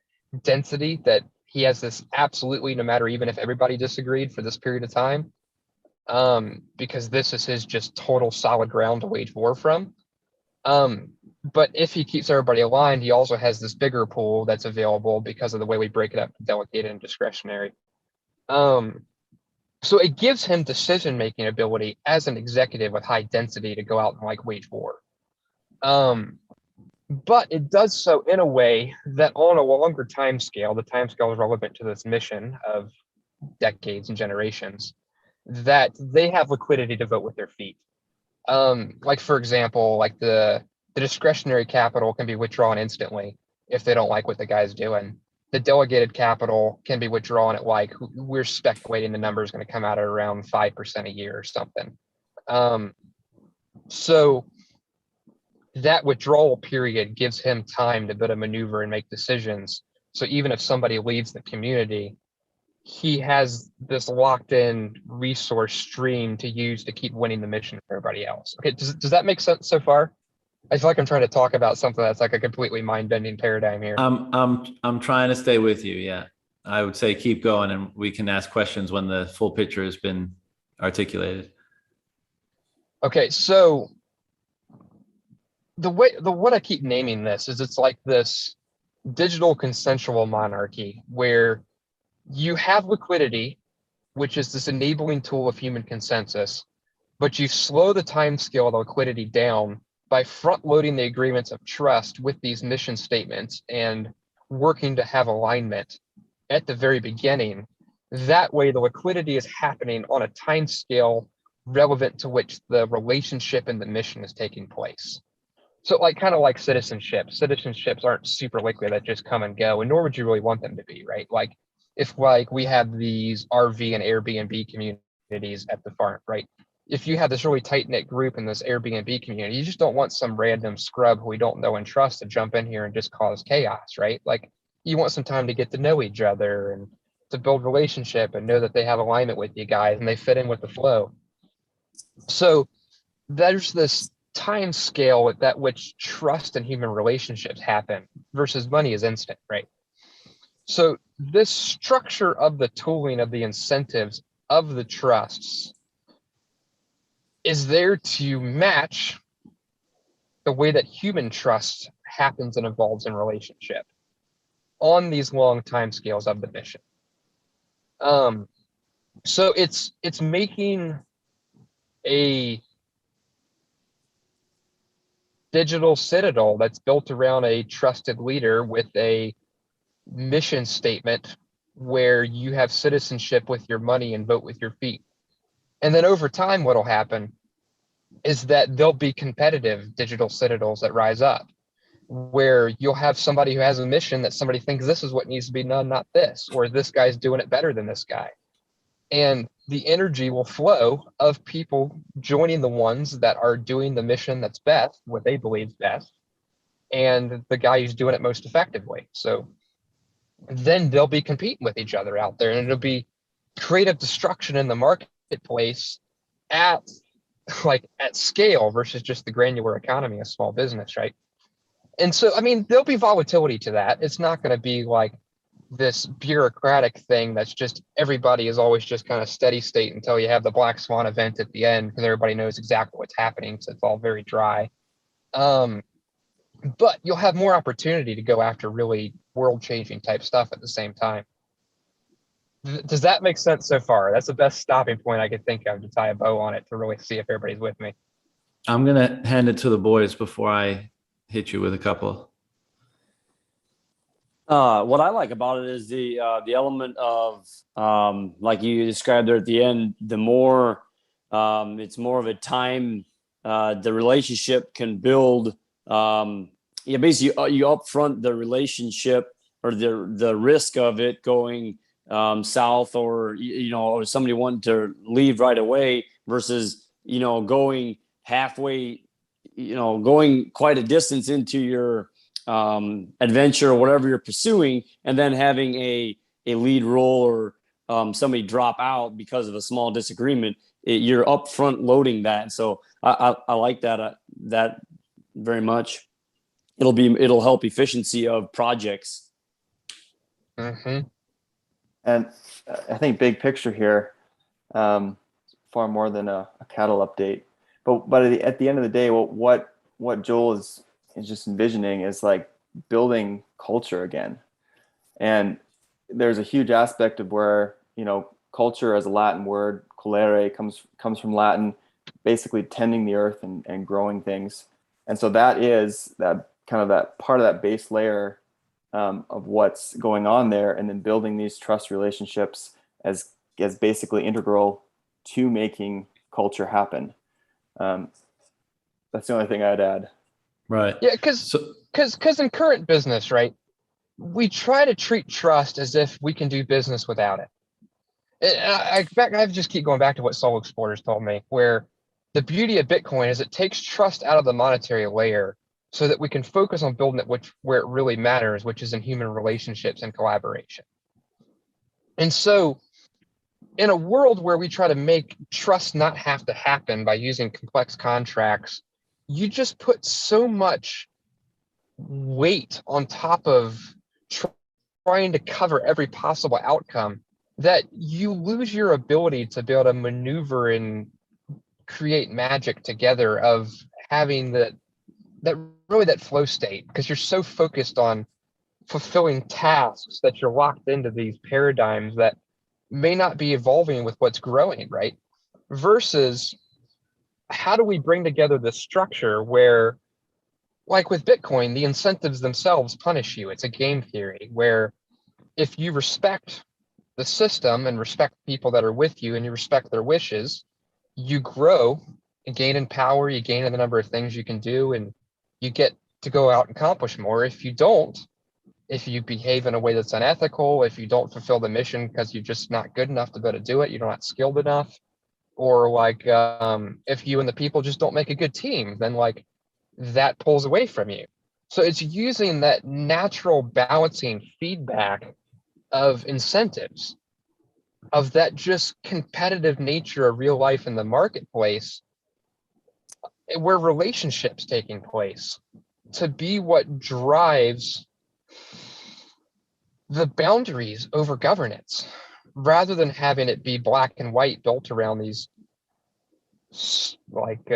density that he has this absolutely, no matter even if everybody disagreed for this period of time, because this is his just total solid ground to wage war from. But if he keeps everybody aligned, he also has this bigger pool that's available because of the way we break it up, delegated and discretionary. So it gives him decision-making ability as an executive with high density to go out and like wage war. But it does so in a way that on a longer time scale, the time scale is relevant to this mission of decades and generations, that they have liquidity to vote with their feet. Like for example, like the discretionary capital can be withdrawn instantly if they don't like what the guy's doing. The delegated capital can be withdrawn at like, we're speculating the number is going to come out at around 5% a year or something. So that withdrawal period gives him time to bit of maneuver and make decisions. So even if somebody leaves the community, he has this locked in resource stream to use to keep winning the mission for everybody else. Okay, does that make sense so far? I feel like I'm trying to talk about something that's like a completely mind-bending paradigm here. I'm trying to stay with you. Yeah, I would say keep going, and we can ask questions when the full picture has been articulated. Okay, so what I keep naming this is it's like this digital consensual monarchy where you have liquidity, which is this enabling tool of human consensus, but you slow the time scale of the liquidity down by front loading the agreements of trust with these mission statements and working to have alignment at the very beginning. That way the liquidity is happening on a time scale relevant to which the relationship and the mission is taking place. So like kind of like citizenships. Citizenships aren't super liquid that just come and go, and nor would you really want them to be, right? Like if like we have these RV and Airbnb communities at the farm, right? If you have this really tight knit group in this Airbnb community, you just don't want some random scrub who we don't know and trust to jump in here and just cause chaos, right? Like you want some time to get to know each other and to build relationship and know that they have alignment with you guys and they fit in with the flow. So there's this time scale at that which trust and human relationships happen versus money is instant, right? So this structure of the tooling of the incentives of the trusts is there to match the way that human trust happens and evolves in relationship on these long time scales of the mission. So it's making a digital citadel that's built around a trusted leader with a mission statement where you have citizenship with your money and vote with your feet. And then over time, what'll happen is that there'll be competitive digital citadels that rise up where you'll have somebody who has a mission that somebody thinks this is what needs to be done, not this, or this guy's doing it better than this guy. And the energy will flow of people joining the ones that are doing the mission that's best, what they believe is best, and the guy who's doing it most effectively. So then they'll be competing with each other out there, and it'll be creative destruction in the marketplace at scale versus just the granular economy of small business, right? And so, I mean, there'll be volatility to that. It's not going to be like this bureaucratic thing that's just everybody is always just kind of steady state until you have the black swan event at the end because everybody knows exactly what's happening. So it's all very dry. But you'll have more opportunity to go after really world-changing type stuff at the same time. Does that make sense so far? That's the best stopping point I could think of to tie a bow on it to really see if everybody's with me. I'm going to hand it to the boys before I hit you with a couple. What I like about it is the element of like you described there at the end. The more it's more of a time the relationship can build. Basically you upfront the relationship or the risk of it going south, or or somebody wanting to leave right away versus going halfway, going quite a distance into your adventure or whatever you're pursuing, and then having a lead role or somebody drop out because of a small disagreement. You're upfront loading that, and so I like that very much. It'll help efficiency of projects. Mm-hmm. And I think big picture here, far more than a cattle update. But at the end of the day, what Joel is just envisioning is like building culture again. And there's a huge aspect of where, culture as a Latin word, colere, comes from Latin, basically tending the earth and growing things. And so that is that kind of that part of that base layer of what's going on there, and then building these trust relationships as basically integral to making culture happen. That's the only thing I'd add. Right. Yeah, because in current business, right, we try to treat trust as if we can do business without it. I just keep going back to what Soul Explorers told me, where the beauty of Bitcoin is it takes trust out of the monetary layer so that we can focus on building it where it really matters, which is in human relationships and collaboration. And so in a world where we try to make trust not have to happen by using complex contracts, you just put so much weight on top of trying to cover every possible outcome that you lose your ability to be able to maneuver and create magic together of having that flow state, because you're so focused on fulfilling tasks that you're locked into these paradigms that may not be evolving with what's growing, right? Versus how do we bring together this structure where, like with Bitcoin, the incentives themselves punish you. It's a game theory where if you respect the system and respect people that are with you and you respect their wishes, you grow and gain in power, you gain in the number of things you can do, and you get to go out and accomplish more. If you don't, if you behave in a way that's unethical, if you don't fulfill the mission because you're just not good enough to be able to do it, you're not skilled enough, or like if you and the people just don't make a good team, then like that pulls away from you. So it's using that natural balancing feedback of incentives, of that just competitive nature of real life in the marketplace, where relationships taking place, to be what drives the boundaries over governance, rather than having it be black and white built around these like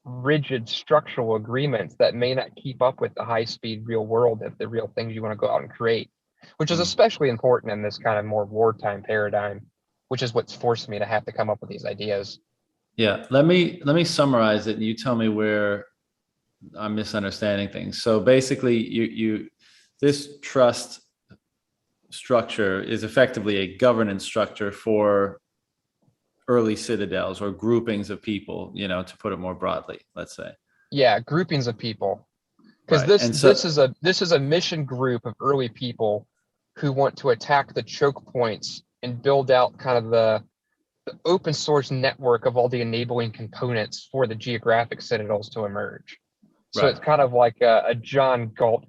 rigid structural agreements that may not keep up with the high speed real world of the real things you want to go out and create, which is especially important in this kind of more wartime paradigm, which is what's forced me to have to come up with these ideas. Yeah, let me summarize it and you tell me where I'm misunderstanding things. So basically you this trust structure is effectively a governance structure for early citadels or groupings of people, to put it more broadly, let's say. Yeah, groupings of people. Because Right. this is a mission group of early people who want to attack the choke points and build out kind of the open source network of all the enabling components for the geographic citadels to emerge. So Right. it's kind of like a John Galt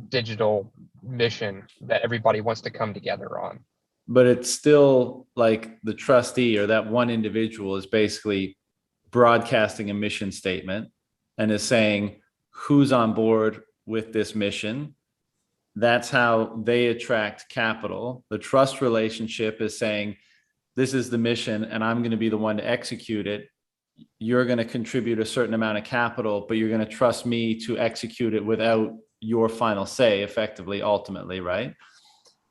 digital mission that everybody wants to come together on. But it's still like the trustee or that one individual is basically broadcasting a mission statement and is saying who's on board with this mission. That's how they attract capital. The trust relationship is saying, this is the mission and I'm going to be the one to execute it. You're going to contribute a certain amount of capital, but you're going to trust me to execute it without your final say, effectively, ultimately, right?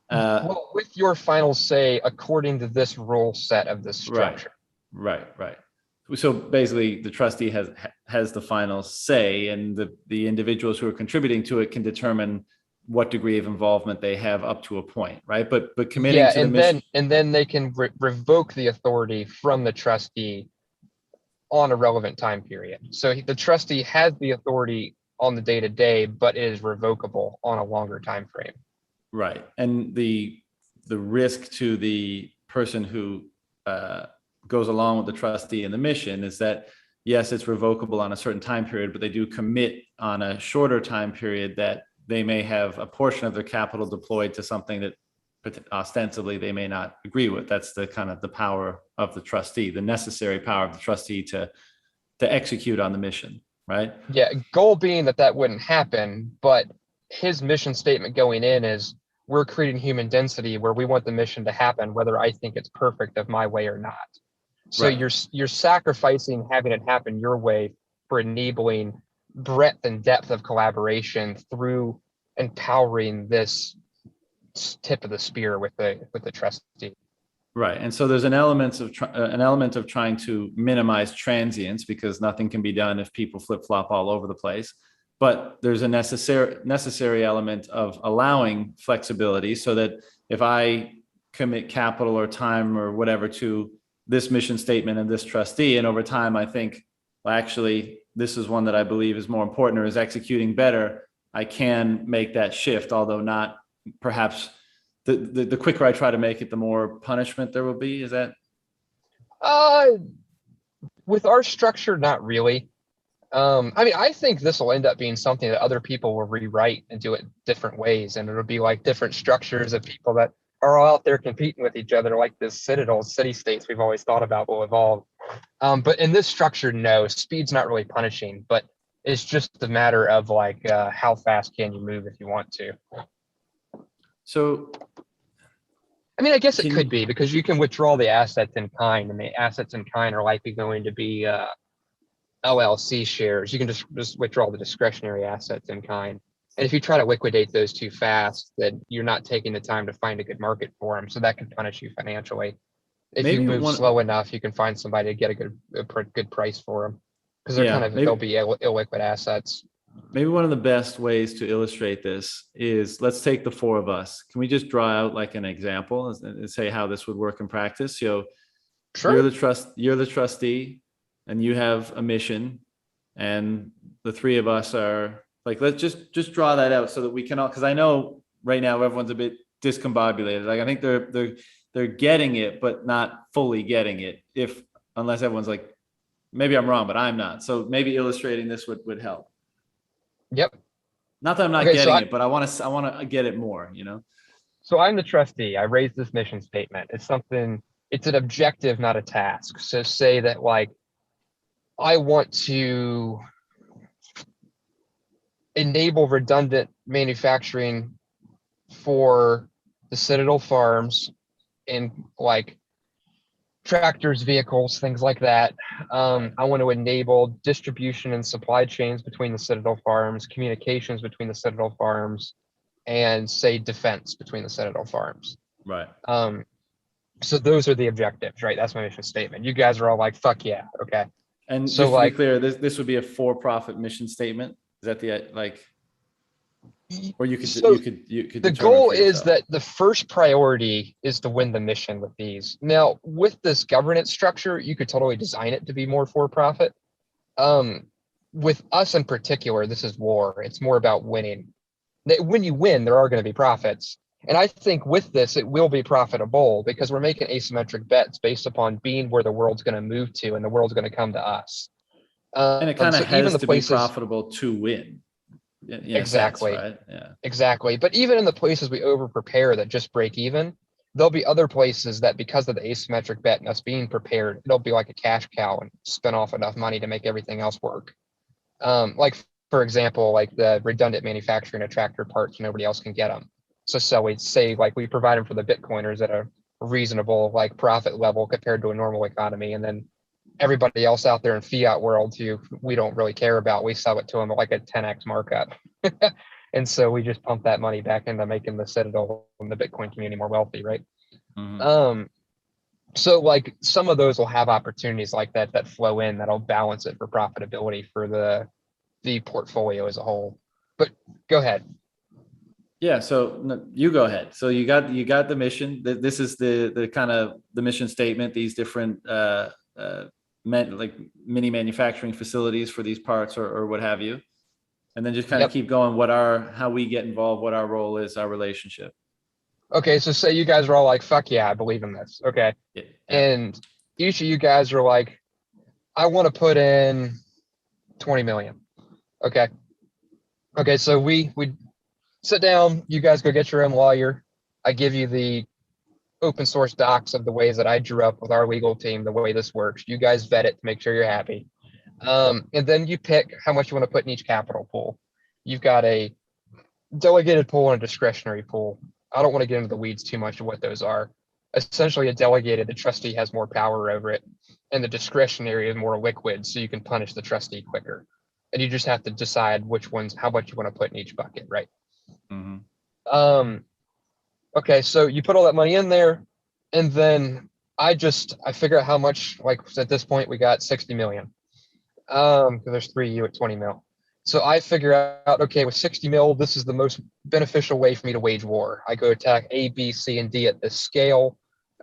Well, with your final say according to this rule set of this structure. Right. So basically, the trustee has the final say, and the individuals who are contributing to it can determine what degree of involvement they have up to a point, right? But committing to the mission, and then they can revoke the authority from the trustee on a relevant time period. So the trustee has the authority on the day to day, but it is revocable on a longer time frame. right? And the risk to the person who goes along with the trustee and the mission is that, yes, it's revocable on a certain time period, but they do commit on a shorter time period that they may have a portion of their capital deployed to something that ostensibly they may not agree with. That's the kind of the power of the trustee, the necessary power of the trustee to execute on the mission, right? Yeah, goal being that wouldn't happen, but his mission statement going in is, we're creating human density where we want the mission to happen, whether I think it's perfect of my way or not. So Right. you're sacrificing having it happen your way for enabling breadth and depth of collaboration through empowering this tip of the spear with the trustee. Right. And so there's an element of trying to minimize transience, because nothing can be done if people flip flop all over the place. But there's a necessary element of allowing flexibility, so that if I commit capital or time or whatever to this mission statement and this trustee, and over time I think, well, actually, this is one that I believe is more important or is executing better, I can make that shift, although not perhaps the quicker I try to make it, the more punishment there will be. Is that? With our structure, not really. I mean, I think this will end up being something that other people will rewrite and do it different ways. And it'll be like different structures of people that are all out there competing with each other, like this city states we've always thought about will evolve. But in this structure, no, speed's not really punishing, but it's just a matter of like, how fast can you move if you want to? So, I mean, I guess it could be, because you can withdraw the assets in kind, and the assets in kind are likely going to be LLC shares. You can just withdraw the discretionary assets in kind. And if you try to liquidate those too fast, then you're not taking the time to find a good market for them. So that can punish you financially. If you move slow enough, you can find somebody to get a good price for them, because they'll be illiquid assets. Maybe one of the best ways to illustrate this is, let's take the four of us. Can we just draw out like an example and say how this would work in practice? Sure. You're the trustee, and you have a mission, and the three of us are like, let's just draw that out so that we can all, because I know right now everyone's a bit discombobulated. Like I think they're getting it, but not fully getting it. Unless everyone's like, maybe I'm wrong, but I'm not. So maybe illustrating this would help. Yep. Not that I'm not Okay, so getting it, but I want to get it more, you know? So I'm the trustee. I raised this mission statement. It's an objective, not a task. So say that like, I want to enable redundant manufacturing for the Citadel farms in like tractors, vehicles, things like that. I want to enable distribution and supply chains between the Citadel farms, communications between the Citadel farms, and say defense between the Citadel farms. Right. So those are the objectives, right? That's my mission statement. You guys are all like, fuck yeah. Okay. And So, just to like- be clear, this would be a for-profit mission statement. Is that the like, or you could So you could The determine goal for is yourself. that the first priority is to win the mission with these. Now, with this governance structure, you could totally design it to be more for profit. With us in particular, this is war. It's more about winning. When you win, there are going to be profits. And I think with this, it will be profitable because we're making asymmetric bets based upon being where the world's going to move to and the world's going to come to us. And it kind of so even has the to places, be profitable to win. In Exactly. a sense, right? Yeah. Exactly. But even in the places we over prepare that just break even, there'll be other places that because of the asymmetric bet and us being prepared, it'll be like a cash cow and spin off enough money to make everything else work. Like for example, like the redundant manufacturing of tractor parts, nobody else can get them. So we'd say like we provide them for the Bitcoiners at a reasonable like profit level compared to a normal economy. And then everybody else out there in fiat world who we don't really care about, we sell it to them at like a 10x markup. And so we just pump that money back into making the Citadel and the Bitcoin community more wealthy, right? Mhm. So like some of those will have opportunities like that flow in that'll balance it for profitability for the portfolio as a whole. But go ahead. Yeah. So no, you go ahead. So you got the mission. This is the kind of the mission statement. These different like mini manufacturing facilities for these parts or what have you, and then just kind of Yep. keep going. How we get involved, what our role is, our relationship. Okay, so say you guys are all like, fuck yeah, I believe in this. Okay. Yeah. And each of you guys are like, I want to put in 20 million. Okay. Okay, so we sit down, you guys go get your own lawyer. I give you the open source docs of the ways that I drew up with our legal team, the way this works. You guys vet it to make sure you're happy. And then you pick how much you want to put in each capital pool. You've got a delegated pool and a discretionary pool. I don't want to get into the weeds too much of what those are. Essentially, a delegated, the trustee has more power over it, and the discretionary is more liquid, so you can punish the trustee quicker. And you just have to decide how much you want to put in each bucket, right? Mhm. Okay, so you put all that money in there, and then I figure out how much, like at this point, we got 60 million. Because there's 3 of you at 20 mil. So I figure out, okay, with 60 mil, this is the most beneficial way for me to wage war. I go attack A, B, C, and D at this scale.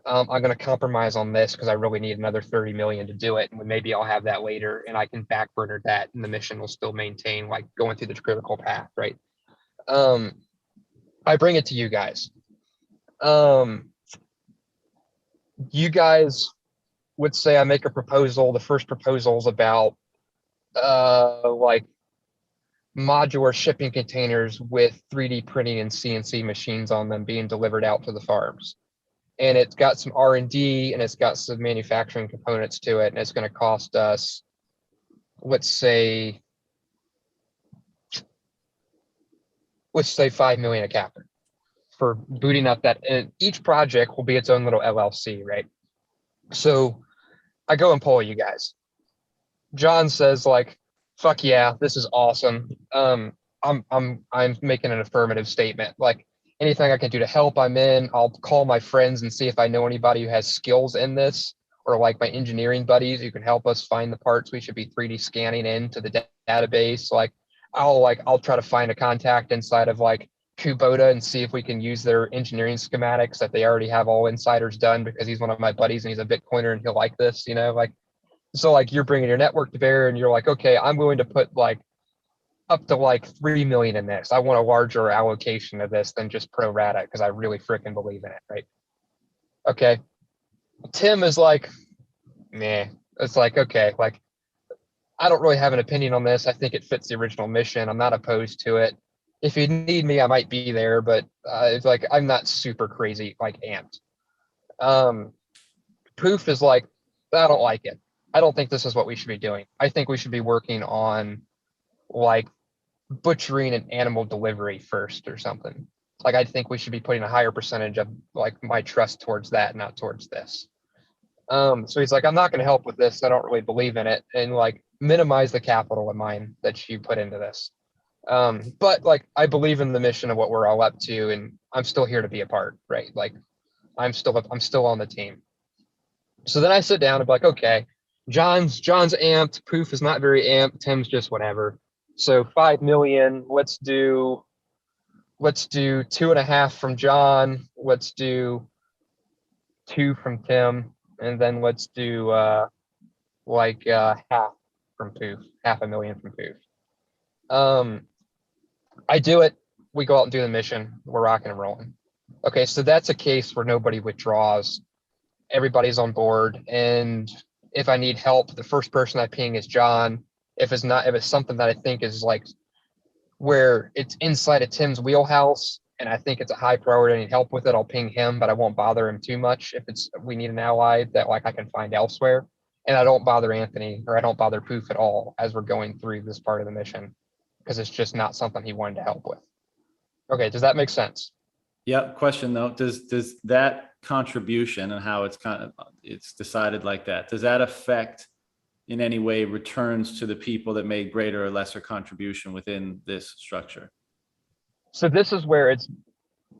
I'm going to compromise on this because I really need another 30 million to do it. And maybe I'll have that later and I can backburner that and the mission will still maintain like going through the critical path, right? I bring it to you guys. You guys would say I make a proposal. The first proposal is about like modular shipping containers with 3D printing and CNC machines on them being delivered out to the farms. And it's got some R&D and it's got some manufacturing components to it. And it's going to cost us, let's say 5 million a capita for booting up that. And each project will be its own little LLC, right? So I go and poll you guys. John says like, fuck yeah, this is awesome. I'm making an affirmative statement. Like anything I can do to help, I'm in. I'll call my friends and see if I know anybody who has skills in this, or like my engineering buddies who can help us find the parts we should be 3D scanning into the database. Like I'll try to find a contact inside of like Kubota and see if we can use their engineering schematics that they already have all insiders done because he's one of my buddies and he's a Bitcoiner and he'll like this, like. So like you're bringing your network to bear and you're like, okay, I'm going to put like up to like 3 million in this. I want a larger allocation of this than just pro rata because I really freaking believe in it, right? Okay. Tim is like, nah. It's like, okay, like I don't really have an opinion on this. I think it fits the original mission. I'm not opposed to it. If you need me, I might be there, but it's like I'm not super crazy like amped. Poof is like, I don't like it. I don't think this is what we should be doing. I think we should be working on like butchering and animal delivery first or something. Like I think we should be putting a higher percentage of like my trust towards that, not towards this. So he's like, I'm not going to help with this. I don't really believe in it, and like minimize the capital of mine that you put into this. But like I believe in the mission of what we're all up to, and I'm still here to be a part, right? Like I'm still on the team. So then I sit down and be like, okay, John's amped. Poof is not very amped. Tim's just whatever. So 5 million. Let's do 2.5 from John. Let's do 2 from Tim, and then let's do half from Poof, 500,000 from Poof. I do it. We go out and do the mission. We're rocking and rolling. Okay, so that's a case where nobody withdraws. Everybody's on board, and if I need help, the first person I ping is John. If it's something that I think is like where it's inside of Tim's wheelhouse and I think it's a high priority, I need help with it, I'll ping him, but I won't bother him too much if we need an ally that like I can find elsewhere. And I don't bother Anthony, or I don't bother Poof at all as we're going through this part of the mission because it's just not something he wanted to help with. Okay, does that make sense? Yep. Question though, does that contribution and how it's decided like that, does that affect in any way returns to the people that made greater or lesser contribution within this structure? So this is where it's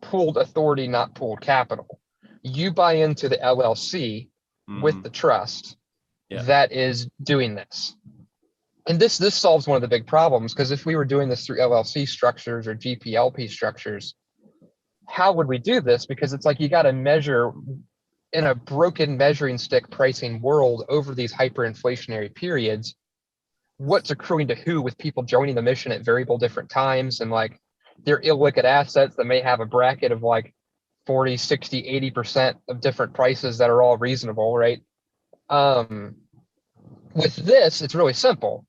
pooled authority, not pooled capital. You buy into the LLC with the trust that is doing this. And this solves one of the big problems, because if we were doing this through LLC structures or GPLP structures, how would we do this? Because it's like you got to measure in a broken measuring stick pricing world over these hyperinflationary periods, what's accruing to who, with people joining the mission at variable different times, and like they're illiquid assets that may have a bracket of like 40, 60, 80% of different prices that are all reasonable, right? With this, it's really simple.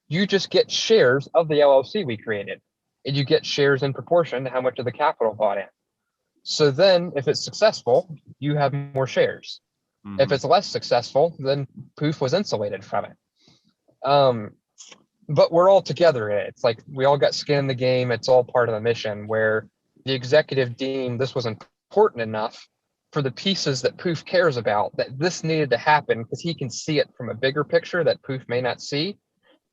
You just get shares of the LLC we created, and you get shares in proportion to how much of the capital bought in. So then if it's successful, you have more shares. If it's less successful, then Poof was insulated from it. But we're all together in it. It's like we all got skin in the game. It's all part of the mission, where the executive deemed this was important enough for the pieces that Poof cares about, that this needed to happen because he can see it from a bigger picture that Poof may not see,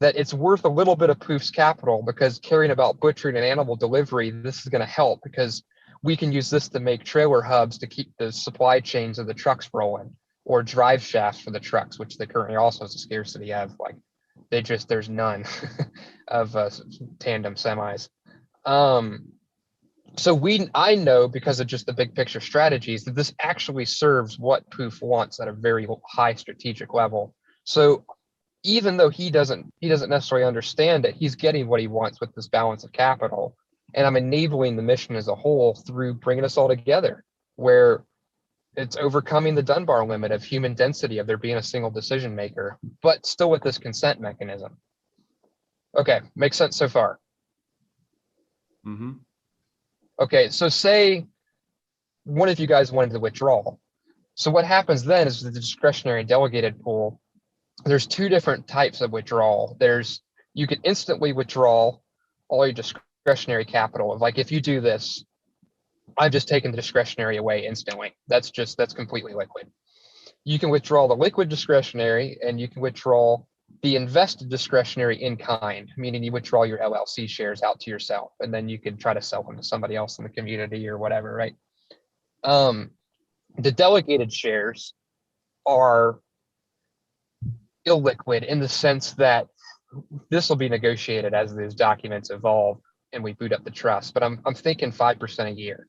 that it's worth a little bit of Poof's capital, because caring about butchering and animal delivery, this is going to help because we can use this to make trailer hubs to keep the supply chains of the trucks rolling, or drive shafts for the trucks, which they currently also has a scarcity of. Like there's none of tandem semis. So I know, because of just the big picture strategies, that this actually serves what Poof wants at a very high strategic level. So even though he doesn't necessarily understand it, he's getting what he wants with this balance of capital. And I'm enabling the mission as a whole through bringing us all together, where it's overcoming the Dunbar limit of human density, of there being a single decision maker, but still with this consent mechanism. Okay, makes sense so far. Okay, so say one of you guys wanted to withdraw. So what happens then is the discretionary delegated pool. There's 2 different types of withdrawal. You can instantly withdraw all your discretionary capital. Like if you do this, I've just taken the discretionary away instantly. That's completely liquid. You can withdraw the liquid discretionary, and you can withdraw the invested discretionary in kind, meaning you withdraw your LLC shares out to yourself, and then you can try to sell them to somebody else in the community or whatever, right? The delegated shares are illiquid in the sense that this will be negotiated as these documents evolve and we boot up the trust, but I'm thinking 5% a year.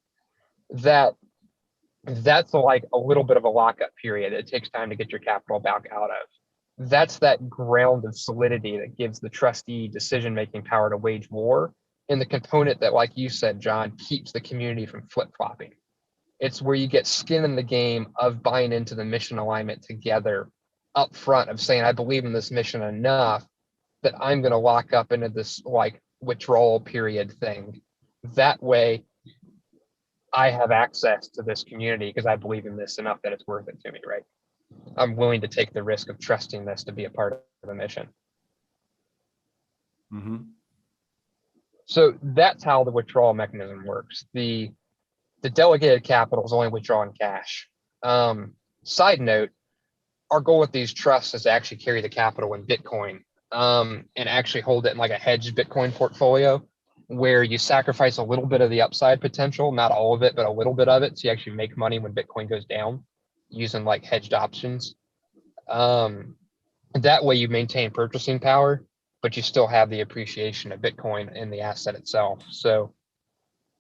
That's like a little bit of a lockup period. It takes time to get your capital back out of. that's that ground of solidity that gives the trustee decision-making power to wage war, and the component that, like you said, John, keeps the community from flip-flopping. It's where you get skin in the game of buying into the mission alignment together up front, of saying, I believe in this mission enough that I'm going to lock up into this like withdrawal period thing. That way I have access to this community because I believe in this enough that it's worth it to me, right? I'm willing to take the risk of trusting this to be a part of the mission. Mm-hmm. So that's how the withdrawal mechanism works. The delegated capital is only withdrawing cash. Side note, our goal with these trusts is to actually carry the capital in Bitcoin, and actually hold it in like a hedged Bitcoin portfolio where you sacrifice a little bit of the upside potential, not all of it, but a little bit of it. So you actually make money when Bitcoin goes down using like hedged options. That way you maintain purchasing power, but you still have the appreciation of Bitcoin in the asset itself. So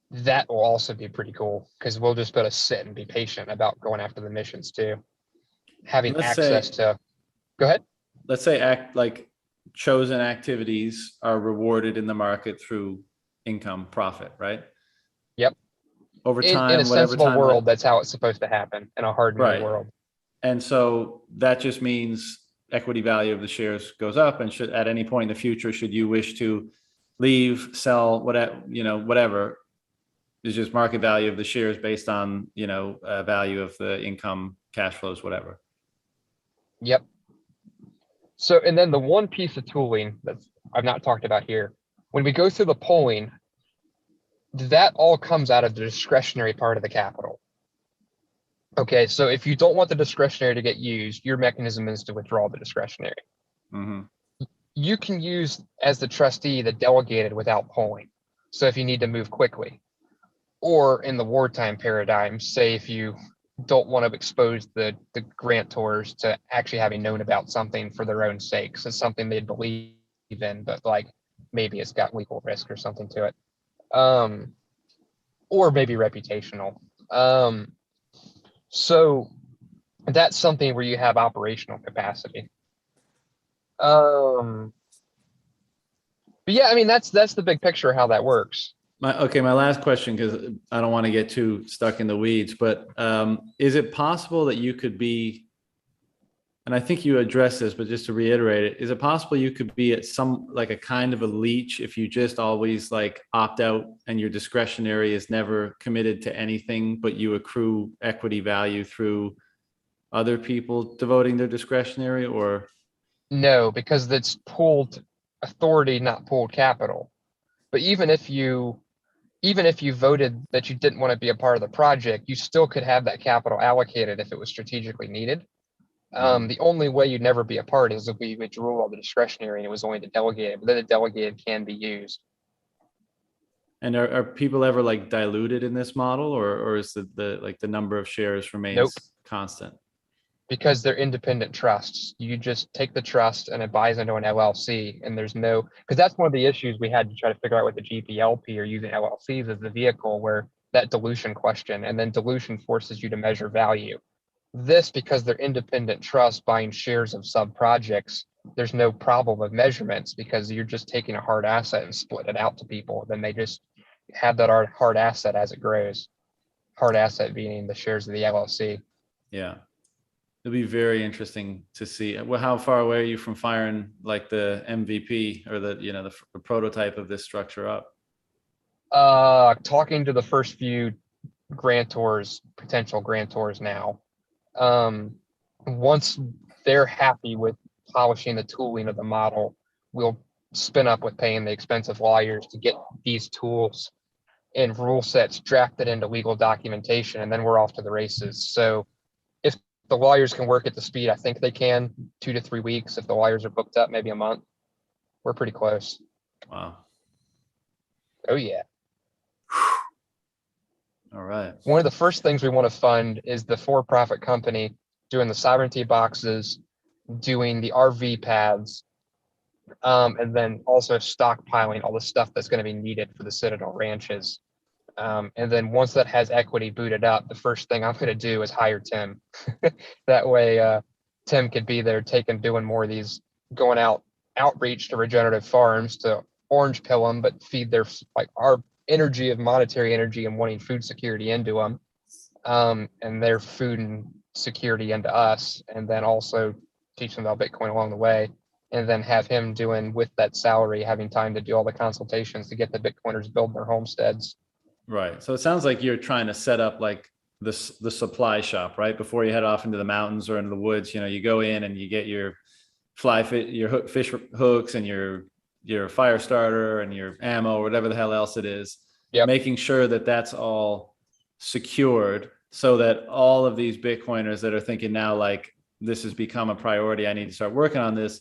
that will also be pretty cool because we'll just be able to sit and be patient about going after the missions too. Having access to, go ahead. Let's say chosen activities are rewarded in the market through income profit, right? Yep. Over time, in a sensible world, that's how it's supposed to happen in a hard money world. And so that just means equity value of the shares goes up, and should at any point in the future, should you wish to leave, sell, whatever, is just market value of the shares based on, value of the income, cash flows, whatever. Yep. So, and then the one piece of tooling that I've not talked about here, when we go through the polling, that all comes out of the discretionary part of the capital. Okay, so if you don't want the discretionary to get used, your mechanism is to withdraw the discretionary. Mm-hmm. You can use, as the trustee, the delegated without polling. So if you need to move quickly, or in the wartime paradigm, say if you don't want to expose the grantors to actually having known about something for their own sakes, it's something they believe in, but like maybe it's got legal risk or something to it, or maybe reputational. So that's something where you have operational capacity. But yeah, I mean, that's the big picture of how that works. My last question, because I don't want to get too stuck in the weeds, but is it possible that you could be, and I think you addressed this, but just to reiterate it, is it possible you could be at some, like a kind of a leech if you just always like opt out and your discretionary is never committed to anything, but you accrue equity value through other people devoting their discretionary? Or no, because that's pooled authority, not pooled capital. But even if you voted that you didn't want to be a part of the project, you still could have that capital allocated if it was strategically needed. The only way you'd never be a part is if we withdrew all the discretionary and it was only the delegated, but then the delegated can be used. And are people ever like diluted in this model, or is the number of shares remains constant? Because they're independent trusts. You just take the trust and it buys into an LLC, and there's no, because that's one of the issues we had to try to figure out with the GPLP or using LLCs as the vehicle, where that dilution question, and then dilution forces you to measure value. This, because they're independent trusts buying shares of sub projects, there's no problem of measurements because you're just taking a hard asset and splitting it out to people. Then they just have that hard asset as it grows. Hard asset being the shares of the LLC. Yeah. It'll be very interesting to see. Well, how far away are you from firing like the MVP or the prototype of this structure up? Talking to the first few potential grantors now. Once they're happy with polishing the tooling of the model, we'll spin up with paying the expensive lawyers to get these tools and rule sets drafted into legal documentation, and then we're off to the races. So if the lawyers can work at the speed I think they can, 2 to 3 weeks. If the lawyers are booked up, maybe a month. We're pretty close. Wow. Oh yeah. All right. One of the first things we want to fund is the for-profit company doing the sovereignty boxes, doing the RV paths, and then also stockpiling all the stuff that's going to be needed for the Citadel ranches. And then once that has equity booted up, the first thing I'm going to do is hire Tim. That way, Tim could be there doing more of these, going outreach to regenerative farms to orange pill them, but feed their, like, our energy of monetary energy and wanting food security into them, and their food and security into us, and then also teach them about Bitcoin along the way, and then have him doing, with that salary, having time to do all the consultations to get the Bitcoiners build their homesteads. Right. So it sounds like you're trying to set up like the supply shop, right? Before you head off into the mountains or into the woods, you go in and you get your fish hooks and your fire starter and your ammo, whatever the hell else it is. Yep. Making sure that that's all secured so that all of these Bitcoiners that are thinking now, like, this has become a priority, I need to start working on this,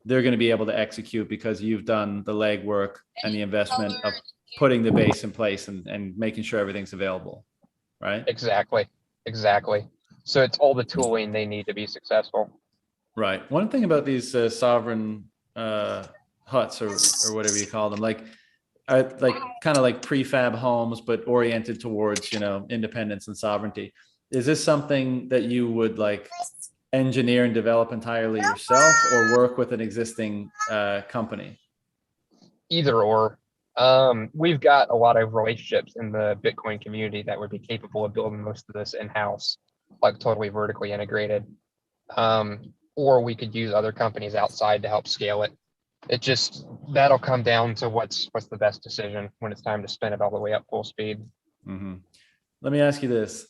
they're going to be able to execute because you've done the legwork and the investment of putting the base in place and making sure everything's available, right? Exactly. So it's all the tooling they need to be successful. Right. One thing about these sovereign huts or whatever you call them, like kind of like prefab homes, but oriented towards, independence and sovereignty. Is this something that you would like engineer and develop entirely yourself, or work with an existing company? Either or. We've got a lot of relationships in the Bitcoin community that would be capable of building most of this in-house, like totally vertically integrated. Or we could use other companies outside to help scale it. That'll come down to what's the best decision when it's time to spin it all the way up full speed. Mm-hmm. Let me ask you this,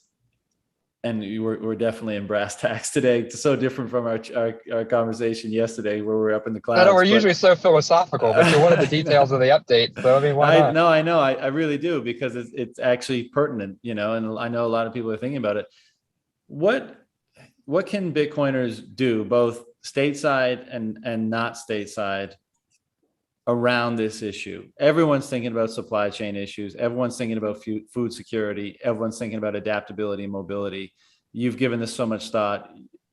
and we're definitely in brass tacks today. It's so different from our conversation yesterday where we were up in the clouds. I know we're usually so philosophical, but you wanted the details of the update. So I mean, why not? No, I know. I really do, because it's actually pertinent, and I know a lot of people are thinking about it. What can Bitcoiners do, both stateside and not stateside, around this issue? Everyone's thinking about supply chain issues. Everyone's thinking about food security. Everyone's thinking about adaptability and mobility. You've given this so much thought.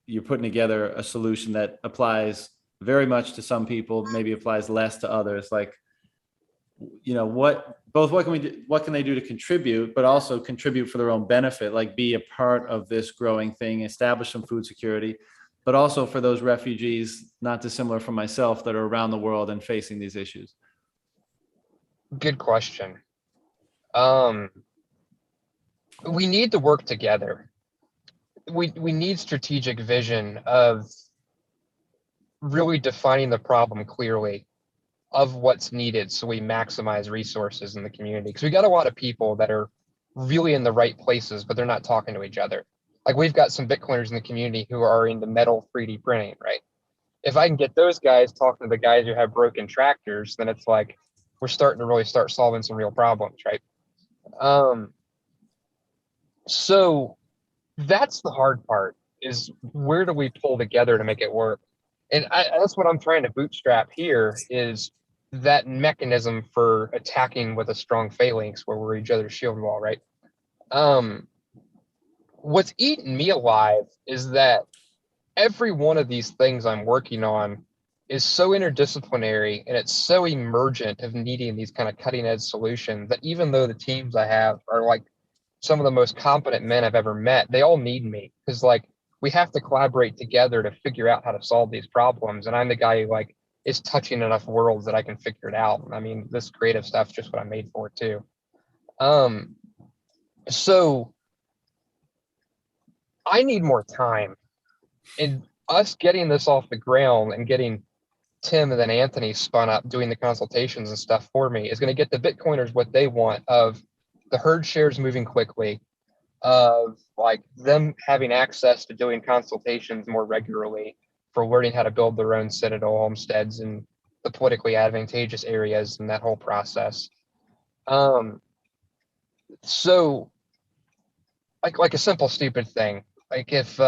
You're putting together a solution that applies very much to some people, maybe applies less to others. Like, what can we do? What can they do to contribute, but also contribute for their own benefit? Like, be a part of this growing thing, establish some food security, but also for those refugees, not dissimilar from myself, that are around the world and facing these issues. Good question. We need to work together. We need strategic vision of really defining the problem clearly of what's needed, so we maximize resources in the community. Because we got a lot of people that are really in the right places, but they're not talking to each other. Like, we've got some Bitcoiners in the community who are into metal 3D printing, right? If I can get those guys talking to the guys who have broken tractors, then it's like we're starting to really start solving some real problems, right? So that's the hard part, is where do we pull together to make it work? And that's what I'm trying to bootstrap here, is that mechanism for attacking with a strong phalanx where we're each other's shield wall, right? What's eaten me alive is that every one of these things I'm working on is so interdisciplinary, and it's so emergent of needing these kind of cutting edge solutions, that even though the teams I have are like some of the most competent men I've ever met, they all need me, because like we have to collaborate together to figure out how to solve these problems. And I'm the guy who like is touching enough worlds that I can figure it out. I mean, this creative stuff's just what I'm made for too. So I need more time, and us getting this off the ground and getting Tim and then Anthony spun up doing the consultations and stuff for me is going to get the Bitcoiners what they want, of the herd shares moving quickly, of like them having access to doing consultations more regularly for learning how to build their own citadel homesteads in the politically advantageous areas and that whole process. So like a simple stupid thing, like if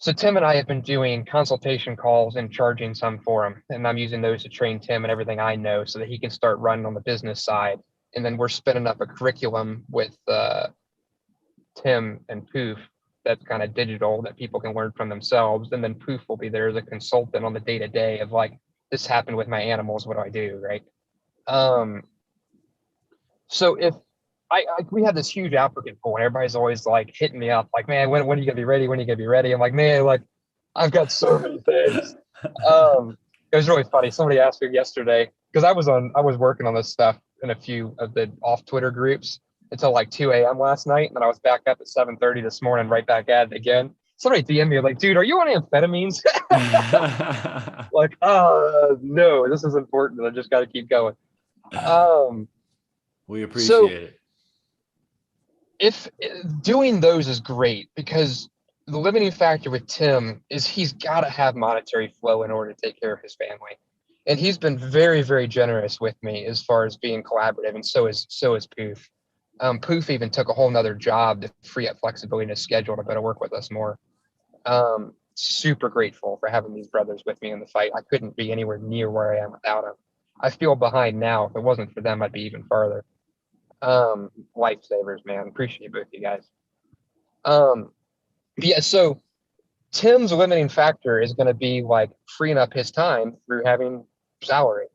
so Tim and I have been doing consultation calls and charging some for him, and I'm using those to train Tim and everything I know so that he can start running on the business side. And then we're spinning up a curriculum with Tim and Poof that's kind of digital that people can learn from themselves. And then Poof will be there as a consultant on the day-to-day of like, this happened with my animals, what do I do, right? So if we had this huge applicant pool, and everybody's always like hitting me up, like, man, when are you gonna be ready? When are you gonna be ready? I'm like, man, like, I've got so many things. It was really funny. Somebody asked me yesterday because I was working on this stuff in a few of the off Twitter groups until like 2 a.m. last night, and then I was back up at 7:30 this morning, right back at it again. Somebody DM me like, dude, are you on amphetamines? Like, no, this is important. I just got to keep going. We So appreciate it. if doing those is great, because the limiting factor with Tim is he's got to have monetary flow in order to take care of his family. And he's been very, very generous with me as far as being collaborative, and so is Poof. Poof even took a whole nother job to free up flexibility in his schedule to better work with us more. Super grateful for having these brothers with me in the fight. I couldn't be anywhere near where I am without them. I feel behind now. If it wasn't for them, I'd be even farther. Lifesavers, man. Appreciate both you guys. Yeah, so Tim's limiting factor is going to be like freeing up his time through having salary.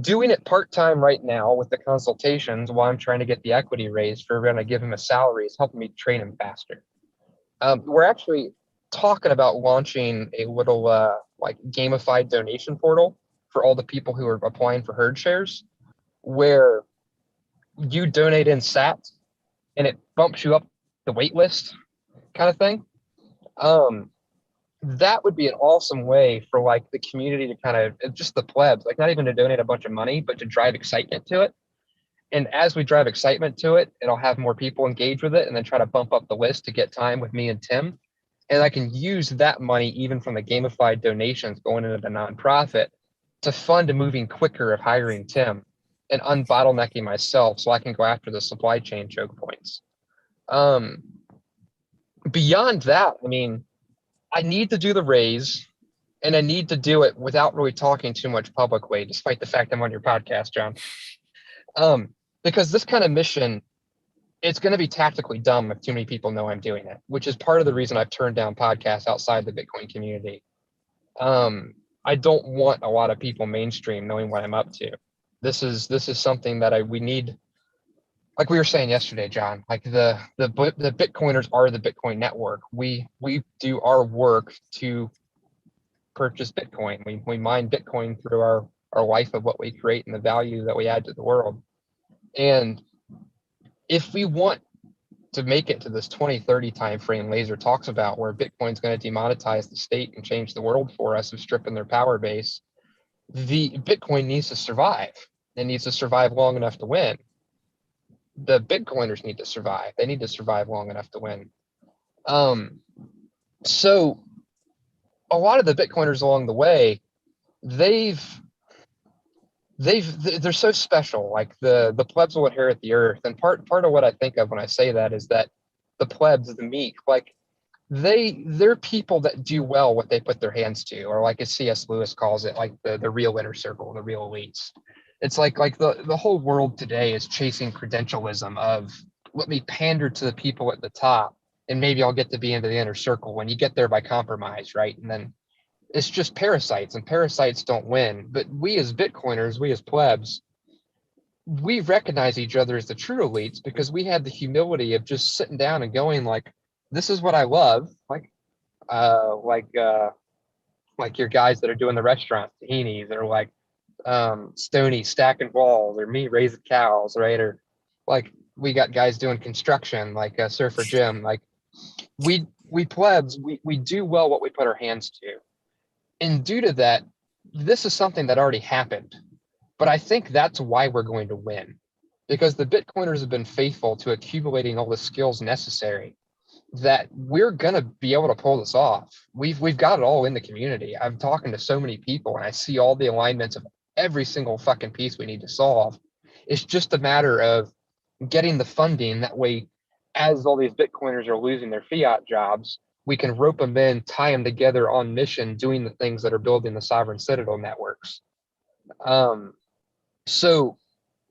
Doing it part-time right now with the consultations while I'm trying to get the equity raised for going to give him a salary is helping me train him faster. We're actually talking about launching a little like gamified donation portal for all the people who are applying for herd shares, where you donate in SAT and it bumps you up the wait list kind of thing. That would be an awesome way for like the community to kind of, just the plebs, like not even to donate a bunch of money, but to drive excitement to it. And as we drive excitement to it, it'll have more people engage with it and then try to bump up the list to get time with me and Tim. And I can use that money, even from the gamified donations going into the nonprofit, to fund a moving quicker of hiring Tim and unbottlenecking myself so I can go after the supply chain choke points. Beyond that, I mean, I need to do the raise, and I need to do it without really talking too much publicly, despite the fact I'm on your podcast, John. Because this kind of mission, it's going to be tactically dumb if too many people know I'm doing it, which is part of the reason I've turned down podcasts outside the Bitcoin community. I don't want a lot of people mainstream knowing what I'm up to. This is something that we need. Like we were saying yesterday, John, like the Bitcoiners are the Bitcoin network. We do our work to purchase Bitcoin. We mine Bitcoin through our life of what we create and the value that we add to the world. And if we want to make it to this 2030 timeframe Laser talks about, where Bitcoin's going to demonetize the state and change the world for us of stripping their power base, the Bitcoin needs to survive. It needs to survive long enough to win. The Bitcoiners need to survive. They need to survive long enough to win. So a lot of the Bitcoiners along the way, they're so special. Like the plebs will inherit the earth. And part of what I think of when I say that is that the plebs, the meek, like they're people that do well what they put their hands to, or like as C.S. Lewis calls it, like the real inner circle, the real elites. It's like the whole world today is chasing credentialism of, let me pander to the people at the top and maybe I'll get to be into the inner circle, when you get there by compromise, right? And then it's just parasites, and parasites don't win. But we as Bitcoiners, we as plebs, we recognize each other as the true elites because we had the humility of just sitting down and going like, this is what I love. Like your guys that are doing the restaurant, Tahini's, or like Stony stacking walls, or me raising cows, right? Or like we got guys doing construction, like Surfer Jim. Like we plebs, we do well what we put our hands to. And due to that, this is something that already happened. But I think that's why we're going to win, because the Bitcoiners have been faithful to accumulating all the skills necessary, that we're going to be able to pull this off. We've got it all in the community. I'm talking to so many people and I see all the alignments of every single fucking piece we need to solve. It's just a matter of getting the funding. That way, as all these Bitcoiners are losing their fiat jobs, we can rope them in, tie them together on mission, doing the things that are building the sovereign citadel networks. So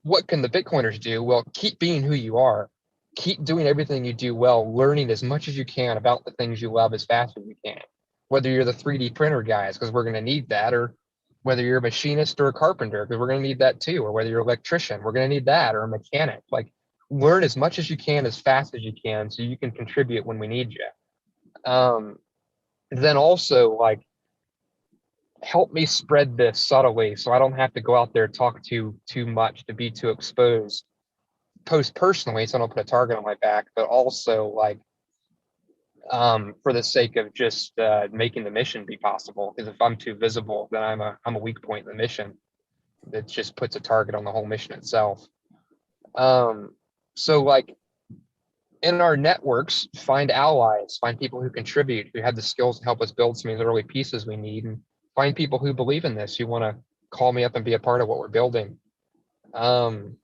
what can the Bitcoiners do? Well, keep being who you are. Keep doing everything you do well, learning as much as you can about the things you love as fast as you can. Whether you're the 3D printer guys, because we're going to need that, or whether you're a machinist or a carpenter, because we're going to need that too, or whether you're an electrician, we're going to need that, or a mechanic. Like, learn as much as you can as fast as you can so you can contribute when we need you. Then also like help me spread this subtly so I don't have to go out there talk too much to be too exposed. Post personally so I don't put a target on my back, but also like for the sake of just making the mission be possible. Because if I'm too visible, then I'm a weak point in the mission. That just puts a target on the whole mission itself. So like in our networks, find allies, find people who contribute, who have the skills to help us build some of these early pieces we need, and find people who believe in this, who want to call me up and be a part of what we're building. And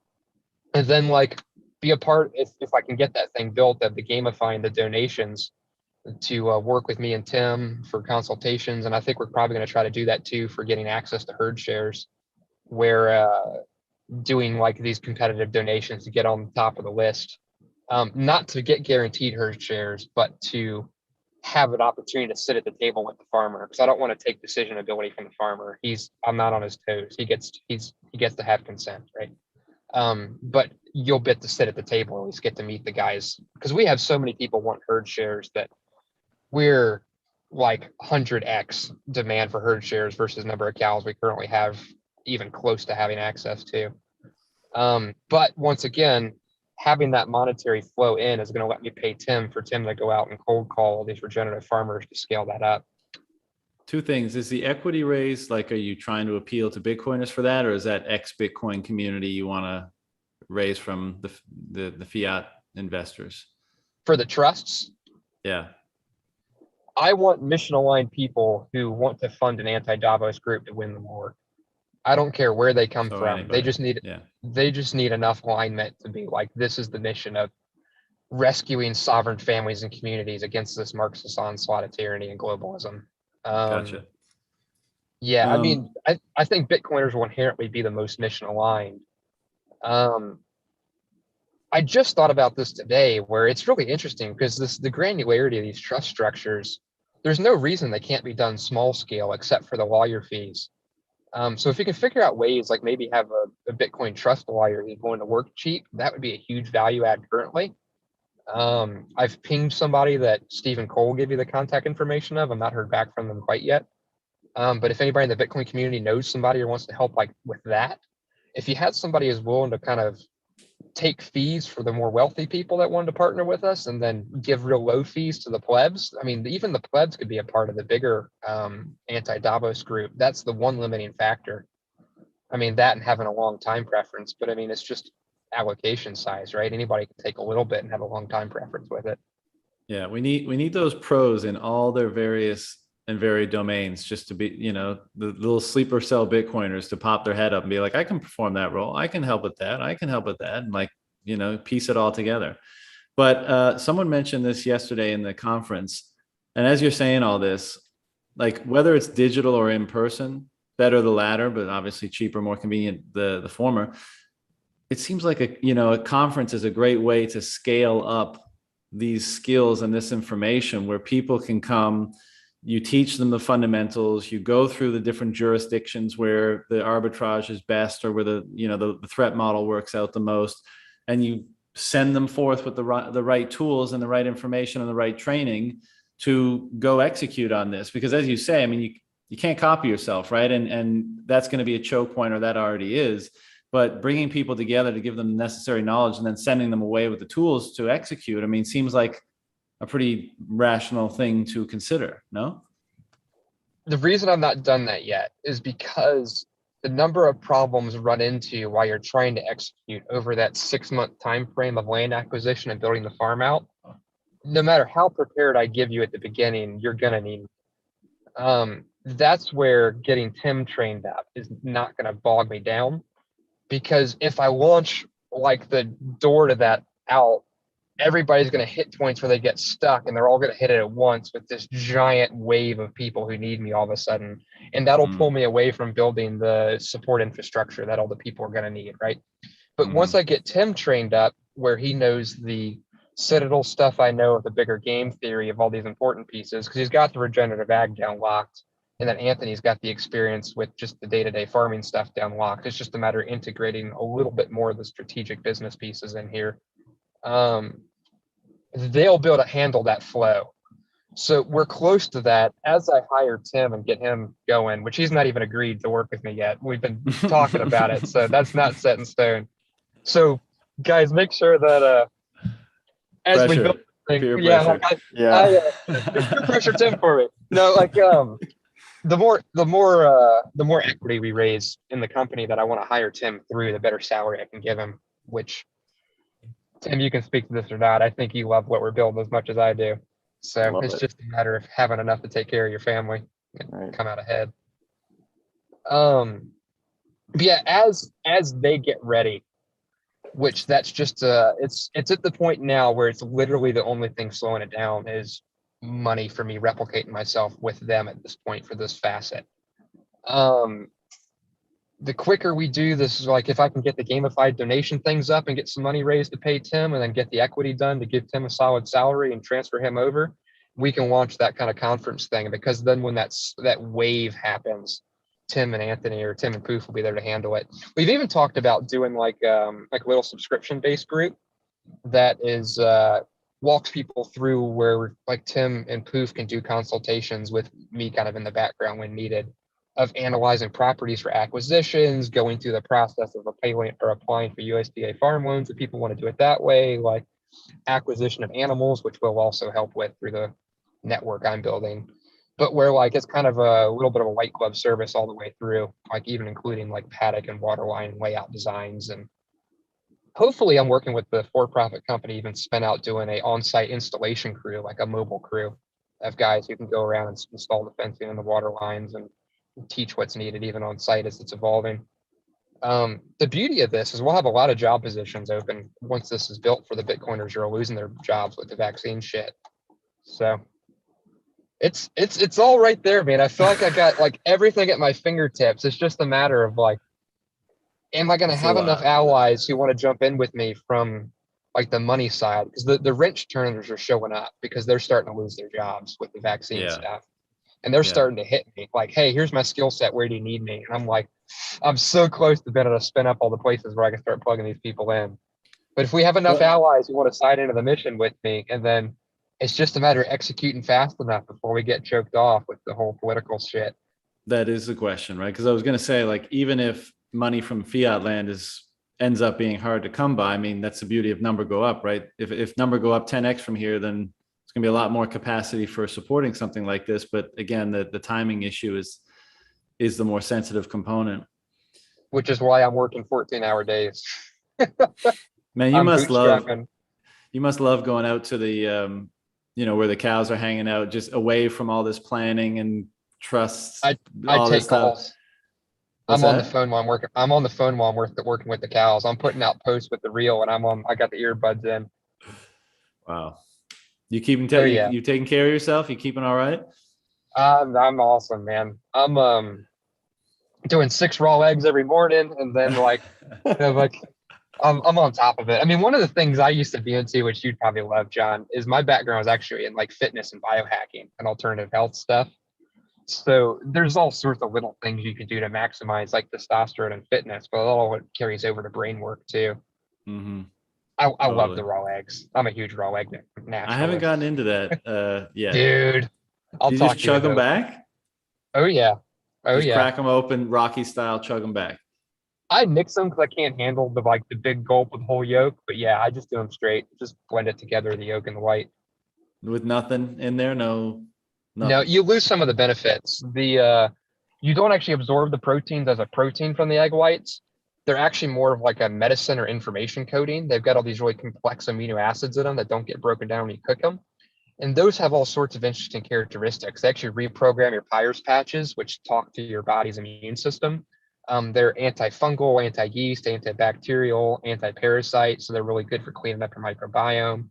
then like be a part, if I can get that thing built, of the gamifying the donations to work with me and Tim for consultations. And I think we're probably going to try to do that too for getting access to herd shares, where doing like these competitive donations to get on the top of the list. Not to get guaranteed herd shares, but to have an opportunity to sit at the table with the farmer, because I don't want to take decision ability from the farmer. I'm not on his toes. He gets to have consent, right? But you'll get to sit at the table, at least get to meet the guys, because we have so many people want herd shares that we're like 100x demand for herd shares versus number of cows we currently have even close to having access to. But once again, having that monetary flow in is going to let me pay Tim to go out and cold call all these regenerative farmers to scale that up. Two things. Is the equity raise, like, are you trying to appeal to Bitcoiners for that, or is that ex-Bitcoin community you want to raise from the fiat investors? For the trusts? Yeah. I want mission-aligned people who want to fund an anti-Davos group to win the war. I don't care where they come from. Anybody. They just need enough alignment to be like, this is the mission of rescuing sovereign families and communities against this Marxist onslaught of tyranny and globalism. Gotcha. Yeah, I mean, I think Bitcoiners will inherently be the most mission aligned. I just thought about this today, where it's really interesting because the granularity of these trust structures, there's no reason they can't be done small scale except for the lawyer fees. So if you can figure out ways like maybe have a Bitcoin trust lawyer who's going to work cheap, that would be a huge value add currently. I've pinged somebody that Stephen Cole gave you the contact information of. I've not heard back from them quite yet. But if anybody in the Bitcoin community knows somebody or wants to help like with that, if you had somebody who's willing to kind of take fees for the more wealthy people that wanted to partner with us and then give real low fees to the plebs. I mean, even the plebs could be a part of the bigger anti-Davos group. That's the one limiting factor. I mean, that and having a long time preference, but I mean, it's just allocation size, right? Anybody can take a little bit and have a long time preference with it. Yeah, we need those pros in all their various and varied domains, just to be, the little sleeper cell Bitcoiners to pop their head up and be like, I can perform that role. I can help with that. I can help with that. And like, piece it all together. But someone mentioned this yesterday in the conference. And as you're saying all this, like whether it's digital or in person, better the latter, but obviously cheaper, more convenient, the former. It seems like a conference is a great way to scale up these skills and this information where people can come. You teach them the fundamentals, you go through the different jurisdictions where the arbitrage is best or where the threat model works out the most, and you send them forth with the right tools and the right information and the right training to go execute on this. Because as you say, I mean, you can't copy yourself, right? And that's going to be a choke point, or that already is. But bringing people together to give them the necessary knowledge and then sending them away with the tools to execute, I mean, seems like a pretty rational thing to consider, no? The reason I've not done that yet is because the number of problems run into while you're trying to execute over that 6-month time frame of land acquisition and building the farm out, no matter how prepared I give you at the beginning, you're gonna need. That's where getting Tim trained up is not gonna bog me down, because if I launch like the door to that out, everybody's going to hit points where they get stuck, and they're all going to hit it at once with this giant wave of people who need me all of a sudden. And that'll pull me away from building the support infrastructure that all the people are going to need, right? But once I get Tim trained up, where he knows the Citadel stuff, I know of the bigger game theory of all these important pieces, because he's got the regenerative ag down locked, and then Anthony's got the experience with just the day-to-day farming stuff down locked. It's just a matter of integrating a little bit more of the strategic business pieces in here. they'll be able to handle that flow. So we're close to that. As I hire Tim and get him going, which he's not even agreed to work with me yet. We've been talking about it, so that's not set in stone. So guys, make sure that as we build this thing, Peer yeah, pressure. like Yeah. peer pressure Tim for me. No, like the more equity we raise in the company that I want to hire Tim through, the better salary I can give him. Which, Tim, you can speak to this or not. I think you love what we're building as much as I do. So Love it's it. just a matter of having enough to take care of your family and Right. come out ahead. But yeah, as they get ready, which that's just it's at the point now where it's literally the only thing slowing it down is money for me replicating myself with them at this point for this facet. The quicker we do this, like if I can get the gamified donation things up and get some money raised to pay Tim and then get the equity done to give Tim a solid salary and transfer him over, we can launch that kind of conference thing. Because then when that wave happens, Tim and Anthony or Tim and Poof will be there to handle it. We've even talked about doing like a little subscription based group that is walks people through where like Tim and Poof can do consultations with me kind of in the background when needed, of analyzing properties for acquisitions, going through the process of applying for USDA farm loans if people want to do it that way, like acquisition of animals, which we'll also help with through the network I'm building. But where like it's kind of a little bit of a white glove service all the way through, like even including like paddock and water line layout designs. And hopefully I'm working with the for-profit company, even spin out doing a on-site installation crew, like a mobile crew of guys who can go around and install the fencing and the water lines and teach what's needed even on site as it's evolving. The beauty of this is we'll have a lot of job positions open once this is built for the Bitcoiners who are losing their jobs with the vaccine shit. So it's all right there, man. I feel like I got like everything at my fingertips. It's just a matter of like, am I going to have enough allies who want to jump in with me from like the money side? Because the wrench turners are showing up because they're starting to lose their jobs with the vaccine stuff. And they're starting to hit me like, hey, here's my skill set. Where do you need me? And I'm like, I'm so close to being able to spin up all the places where I can start plugging these people in. But if we have enough allies who want to sign into the mission with me, and then it's just a matter of executing fast enough before we get choked off with the whole political shit. That is the question, right? Because I was going to say, like, even if money from fiat land ends up being hard to come by, I mean, that's the beauty of number go up, right? If number go up 10x from here, then it's going to be a lot more capacity for supporting something like this. But again, the timing issue is the more sensitive component. Which is why I'm working 14-hour days. Man, you must love going out to the where the cows are hanging out, just away from all this planning and trusts. I take calls. I'm on the phone while I'm working. I'm on the phone while I'm working with the cows. I'm putting out posts with the reel, and I got the earbuds in. Wow. You keeping you taking care of yourself? You keeping all right? I'm awesome, man. I'm doing 6 raw eggs every morning, and then like I'm on top of it. I mean, one of the things I used to be into, which you'd probably love, John, is my background was actually in like fitness and biohacking and alternative health stuff. So there's all sorts of little things you can do to maximize like testosterone and fitness, but all it carries over to brain work too. Mm-hmm. I love the raw eggs. I'm a huge raw egg nationalist. I haven't gotten into that yet. Dude, I'll you talk just to you chug them about back? Oh yeah. Just crack them open, Rocky style, chug them back. I mix them because I can't handle the big gulp with the whole yolk. But yeah, I just do them straight. Just blend it together, the yolk and the white. With nothing in there? No. No, you lose some of the benefits. You don't actually absorb the proteins as a protein from the egg whites. They're actually more of like a medicine or information coating. They've got all these really complex amino acids in them that don't get broken down when you cook them. And those have all sorts of interesting characteristics. They actually reprogram your Peyer's patches, which talk to your body's immune system. They're antifungal, anti-yeast, antibacterial, anti-parasite. So they're really good for cleaning up your microbiome.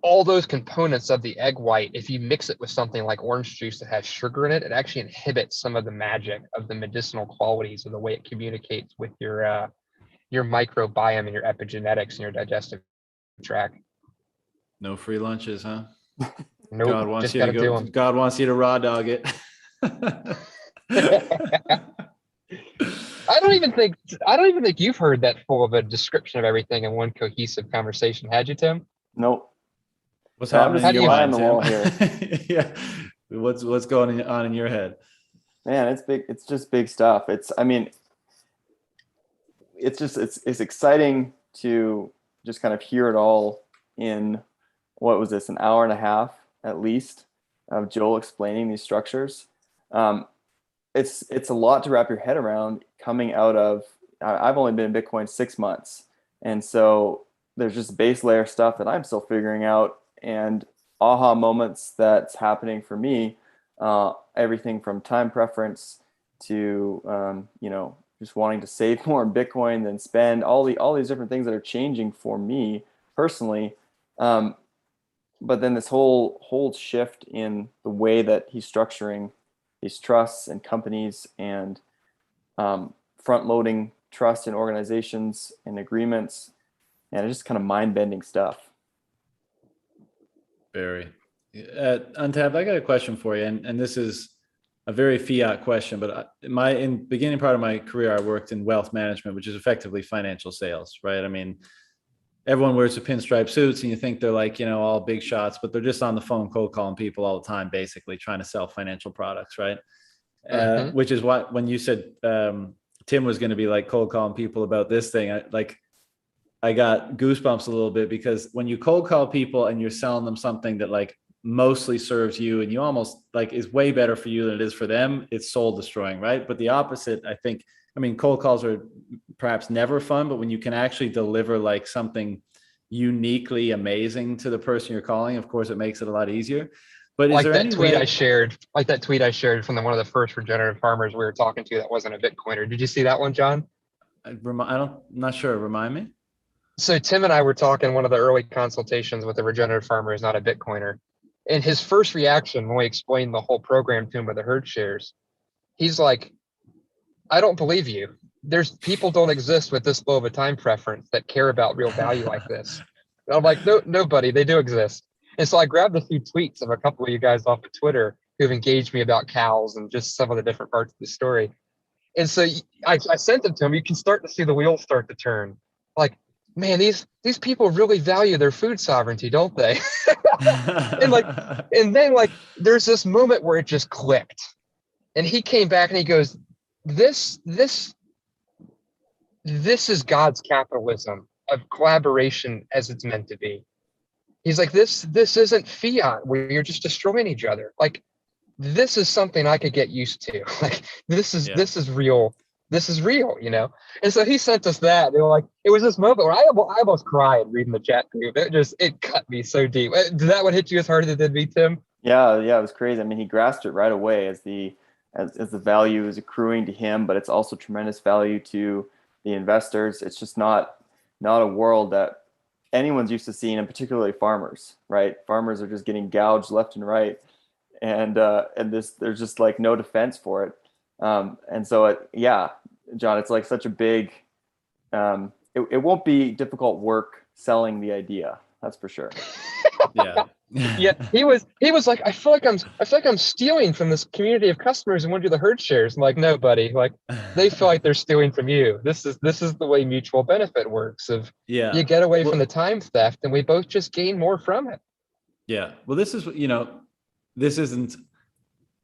All those components of the egg white, if you mix it with something like orange juice that has sugar in it, it actually inhibits some of the magic of the medicinal qualities of the way it communicates with your microbiome and your epigenetics and your digestive tract. No free lunches, huh? Nope, God wants you to go. God wants you to raw dog it. I don't even think you've heard that full of a description of everything in one cohesive conversation, had you, Tim? Nope. What's No, I'm happening just in your fly on mind, the Tim? wall here. Yeah. What's going on in your head? Man, it's big. It's just big stuff. I mean, it's exciting to just kind of hear it all in, what was this, an hour and a half at least, of Joel explaining these structures. It's a lot to wrap your head around coming out of. I've only been in Bitcoin 6 months, and so there's just base layer stuff that I'm still figuring out, and aha moments that's happening for me. Everything from time preference to just wanting to save more in Bitcoin than spend, all these different things that are changing for me personally. But then this whole shift in the way that he's structuring these trusts and companies, and front loading trust in organizations and agreements, and it's just kind of mind bending stuff. Very. Untapped, I got a question for you, and this is a very fiat question, but in beginning part of my career, I worked in wealth management, which is effectively financial sales, right? I mean, everyone wears the pinstripe suits and you think they're like, all big shots, but they're just on the phone cold calling people all the time, basically trying to sell financial products, right? Which is what, when you said Tim was going to be like cold calling people about this thing, I got goosebumps a little bit, because when you cold call people and you're selling them something that like mostly serves you and you almost like is way better for you than it is for them, it's soul destroying, right? But the opposite, I mean, cold calls are perhaps never fun, but when you can actually deliver like something uniquely amazing to the person you're calling, of course, it makes it a lot easier. But is Like there that any tweet way? I shared, from one of the first regenerative farmers we were talking to that wasn't a Bitcoiner. Did you see that one, John? I'm not sure. Remind me. So Tim and I were talking one of the early consultations with a regenerative farmer who's not a Bitcoiner. And his first reaction when we explained the whole program to him with the herd shares, he's like, I don't believe you. People don't exist with this low of a time preference that care about real value like this. And I'm like, no, nobody, they do exist. And so I grabbed a few tweets of a couple of you guys off of Twitter who've engaged me about cows and just some of the different parts of the story. And so I sent them to him. You can start to see the wheels start to turn. Like, man, these people really value their food sovereignty, don't they? and then there's this moment where it just clicked. And he came back and he goes, this is God's capitalism of collaboration as it's meant to be. He's like, this isn't fiat where you're just destroying each other. Like, this is something I could get used to. Like, this is real. This is real, And so he sent us that. They were like, it was this moment where I almost cried reading the chat group. It cut me so deep. Did that one hit you as hard as it did me, Tim? Yeah, it was crazy. I mean, he grasped it right away as the value is accruing to him, but it's also tremendous value to the investors. It's just not a world that anyone's used to seeing, and particularly farmers, right? Farmers are just getting gouged left and right, and there's just like no defense for it. And so John, it's like such a big. It won't be difficult work selling the idea. That's for sure. Yeah. Yeah, he was like, I feel like I'm stealing from this community of customers and want to do the herd shares. I'm like, no, buddy. Like, they feel like they're stealing from you. This is the way mutual benefit works. You get away from the time theft, and we both just gain more from it. Yeah. Well, this isn't.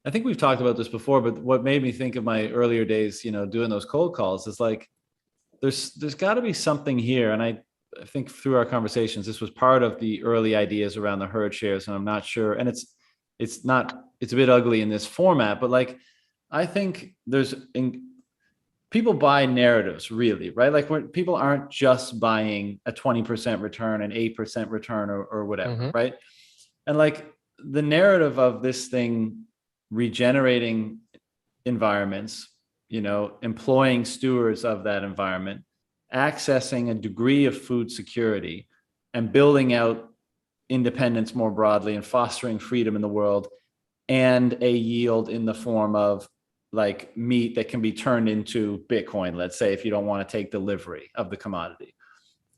I think we've talked about this before, but what made me think of my earlier days, doing those cold calls is like, there's got to be something here, and I think through our conversations, this was part of the early ideas around the herd shares, and I'm not sure. And it's a bit ugly in this format, but like, I think people buy narratives, really, right? Like, when people aren't just buying a 20% return, an 8% return, or whatever, right? And like, the narrative of this thing regenerating environments, employing stewards of that environment, accessing a degree of food security, and building out independence more broadly, and fostering freedom in the world, and a yield in the form of like meat that can be turned into Bitcoin, let's say, if you don't want to take delivery of the commodity.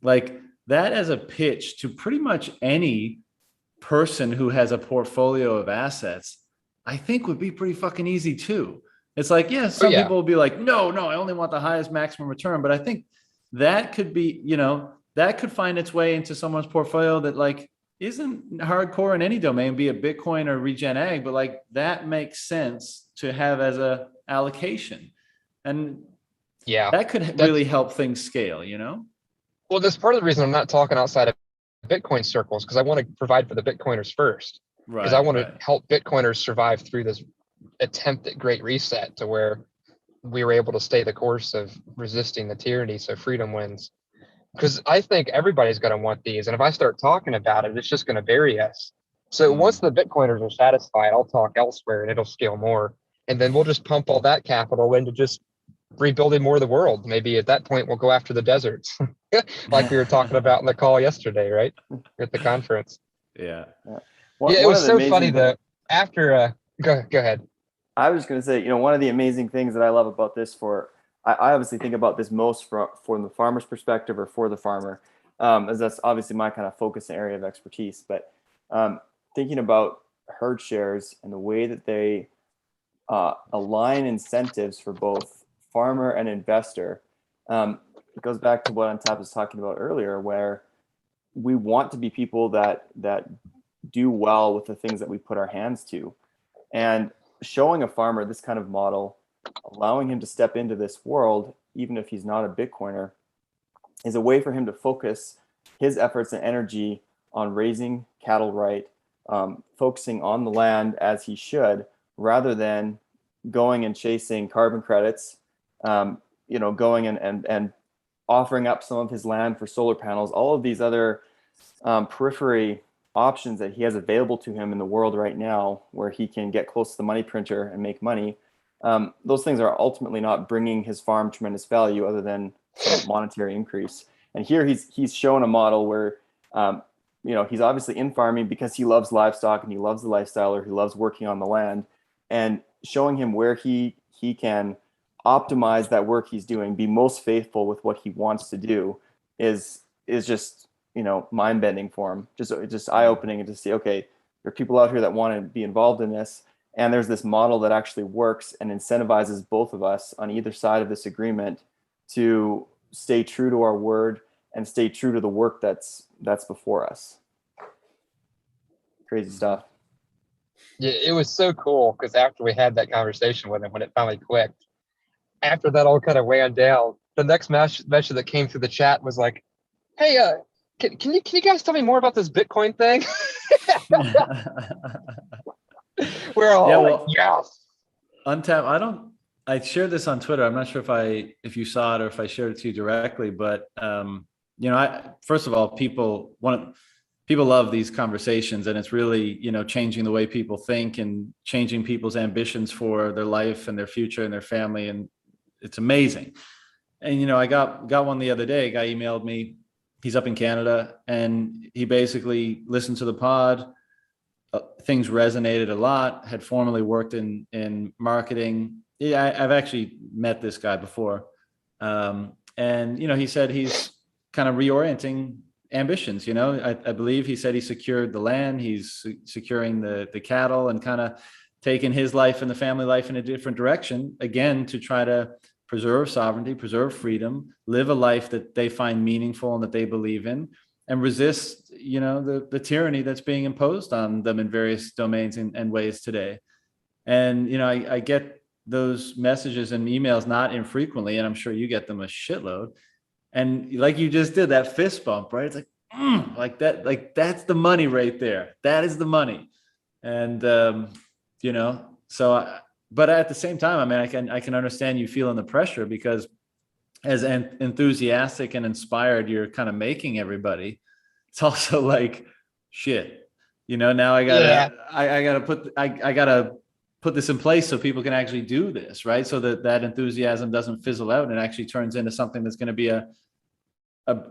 Like, that as a pitch to pretty much any person who has a portfolio of assets, I think would be pretty fucking easy too. It's like, yeah, some yeah. people will be like, no, I only want the highest maximum return. But I think that could be, that could find its way into someone's portfolio that like isn't hardcore in any domain, be it Bitcoin or regen ag, but like that makes sense to have as a allocation. And Yeah. that could really help things scale, Well, that's part of the reason I'm not talking outside of Bitcoin circles, because I want to provide for the Bitcoiners first. Because I want to help Bitcoiners survive through this attempt at great reset to where we were able to stay the course of resisting the tyranny so freedom wins. Because I think everybody's going to want these. And if I start talking about it, it's just going to bury us. So once the Bitcoiners are satisfied, I'll talk elsewhere and it'll scale more. And then we'll just pump all that capital into just rebuilding more of the world. Maybe at that point, we'll go after the deserts, like we were talking about in the call yesterday, right? At the conference. Yeah. It was so funny though. After, go ahead. I was going to say, one of the amazing things that I love about this I obviously think about this most from the farmer's perspective or for the farmer, as that's obviously my kind of focus area of expertise. But thinking about herd shares and the way that they align incentives for both farmer and investor, it goes back to what Untap was talking about earlier, where we want to be people that do well with the things that we put our hands to. And showing a farmer this kind of model, allowing him to step into this world, even if he's not a Bitcoiner, is a way for him to focus his efforts and energy on raising cattle right, focusing on the land as he should, rather than going and chasing carbon credits, going and offering up some of his land for solar panels, all of these other periphery options that he has available to him in the world right now, where he can get close to the money printer and make money. Those things are ultimately not bringing his farm tremendous value other than some monetary increase. And here he's shown a model where, he's obviously in farming because he loves livestock and he loves the lifestyle, or he loves working on the land, and showing him where he can optimize that work he's doing, be most faithful with what he wants to do, is just, mind bending for him. Just eye opening, and to see, okay, there are people out here that want to be involved in this. And there's this model that actually works and incentivizes both of us on either side of this agreement to stay true to our word and stay true to the work that's before us. Crazy stuff. Yeah, it was so cool, because after we had that conversation with him, when it finally clicked, after that all kind of wound down, the next message that came through the chat was like, hey, can you guys tell me more about this Bitcoin thing? We're all yes. Untap, I shared this on Twitter. I'm not sure if you saw it or if I shared it to you directly, but first of all, people love these conversations, and it's really, changing the way people think and changing people's ambitions for their life and their future and their family. And it's amazing. And, I got one the other day. A guy emailed me. He's up in Canada, and he basically listened to the pod. Things resonated a lot, had formerly worked in marketing. Yeah, I've actually met this guy before. And, he said he's kind of reorienting ambitions. I believe he said he secured the land, he's securing the cattle, and kind of taking his life and the family life in a different direction, again, to try to preserve sovereignty, preserve freedom, live a life that they find meaningful and that they believe in, and resist, the tyranny that's being imposed on them in various domains and ways today. And, I get those messages and emails not infrequently, and I'm sure you get them a shitload. And like you just did, that fist bump, right? It's like, like that, like that's the money right there. That is the money. And, but at the same time, I mean, I can understand you feeling the pressure, because as enthusiastic and inspired you're kind of making everybody, it's also like, shit, now I gotta put this in place so people can actually do this, right? So that enthusiasm doesn't fizzle out and actually turns into something that's going to be a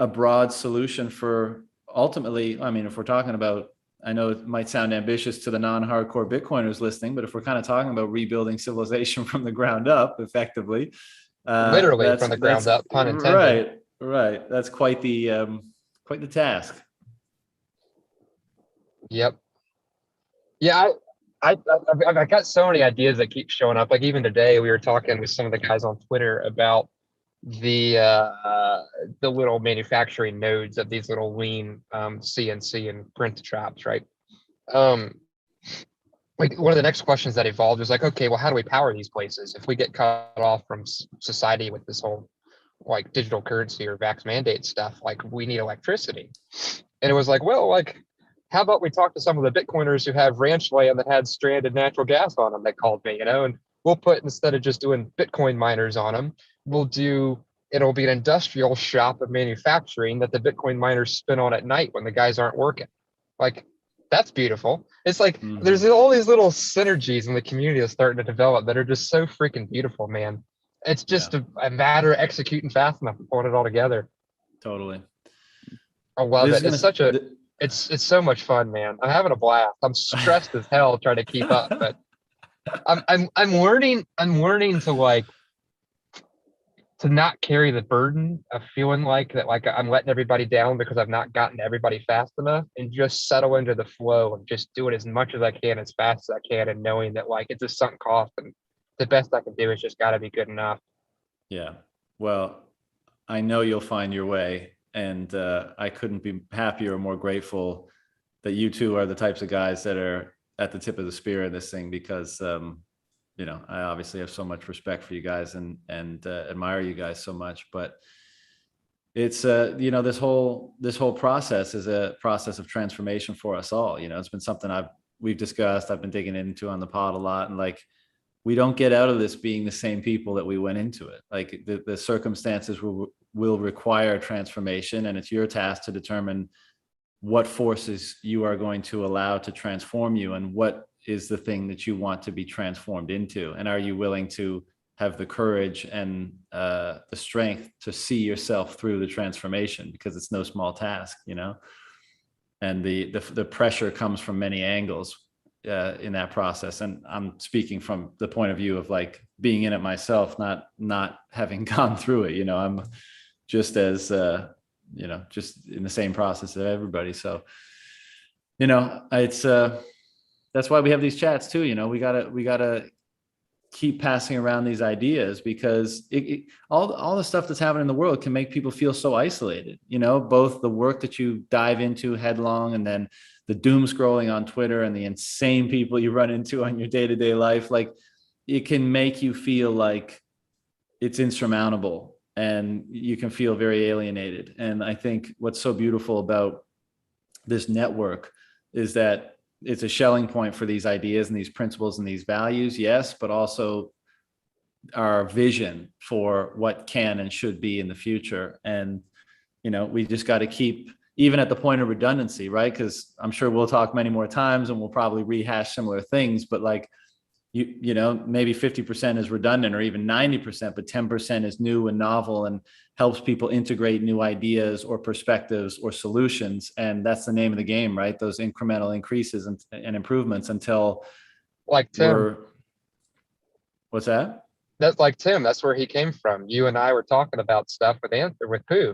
broad solution for, ultimately, I mean, if we're talking about, I know it might sound ambitious to the non-hardcore Bitcoiners listening, but if we're kind of talking about rebuilding civilization from the ground up, effectively, literally from the ground up, pun intended. Right. That's quite the task. Yep. Yeah, I've got so many ideas that keep showing up. Like even today, we were talking with some of the guys on Twitter about the little manufacturing nodes of these little lean CNC and print shops, right? Um, like one of the next questions that evolved was like, okay, well, how do we power these places if we get cut off from society with this whole like digital currency or vax mandate stuff? Like we need electricity, and it was like, well, like how about we talk to some of the Bitcoiners who have ranch land that had stranded natural gas on them that called me, and we'll put, instead of just doing Bitcoin miners on them, it'll be an industrial shop of manufacturing that the Bitcoin miners spin on at night when the guys aren't working. Like, that's beautiful. It's like there's all these little synergies in the community that's starting to develop that are just so freaking beautiful, man. It's just a matter of executing fast enough and pulling it all together. Totally. I love it. It's so much fun, man. I'm having a blast. I'm stressed as hell trying to keep up, but I'm learning to like to not carry the burden of feeling like that, like I'm letting everybody down because I've not gotten to everybody fast enough, and just settle into the flow and just do it as much as I can, as fast as I can, and knowing that like it's a sunk cost and the best I can do is just got to be good enough. Yeah. Well, I know you'll find your way, and I couldn't be happier or more grateful that you two are the types of guys that are at the tip of the spear of this thing, because you know, I obviously have so much respect for you guys and admire you guys so much. But it's you know, this whole process is a process of transformation for us all. You know, it's been something we've discussed, I've been digging into on the pod a lot, and like, we don't get out of this being the same people that we went into it. Like the circumstances will require transformation, and it's your task to determine what forces you are going to allow to transform you, and what is the thing that you want to be transformed into. And are you willing to have the courage and the strength to see yourself through the transformation, because it's no small task, you know, and the pressure comes from many angles in that process. And I'm speaking from the point of view of like being in it myself, not having gone through it. You know, I'm just as you know, just in the same process of everybody. So, you know, it's that's why we have these chats too. You know, we gotta keep passing around these ideas, because all the stuff that's happening in the world can make people feel so isolated. You know, both the work that you dive into headlong, and then the doom scrolling on Twitter, and the insane people you run into on your day-to-day life. Like, it can make you feel like it's insurmountable, and you can feel very alienated. And I think what's so beautiful about this network is that it's a shelling point for these ideas and these principles and these values, yes, but also our vision for what can and should be in the future. And, you know, we just got to keep, even at the point of redundancy, right? Because I'm sure we'll talk many more times and we'll probably rehash similar things, but like, you know, maybe 50% is redundant, or even 90%, but 10% is new and novel and helps people integrate new ideas or perspectives or solutions. And that's the name of the game, right? Those incremental increases and improvements until like Tim. What's that? That's like Tim. That's where he came from. You and I were talking about stuff with Pooh,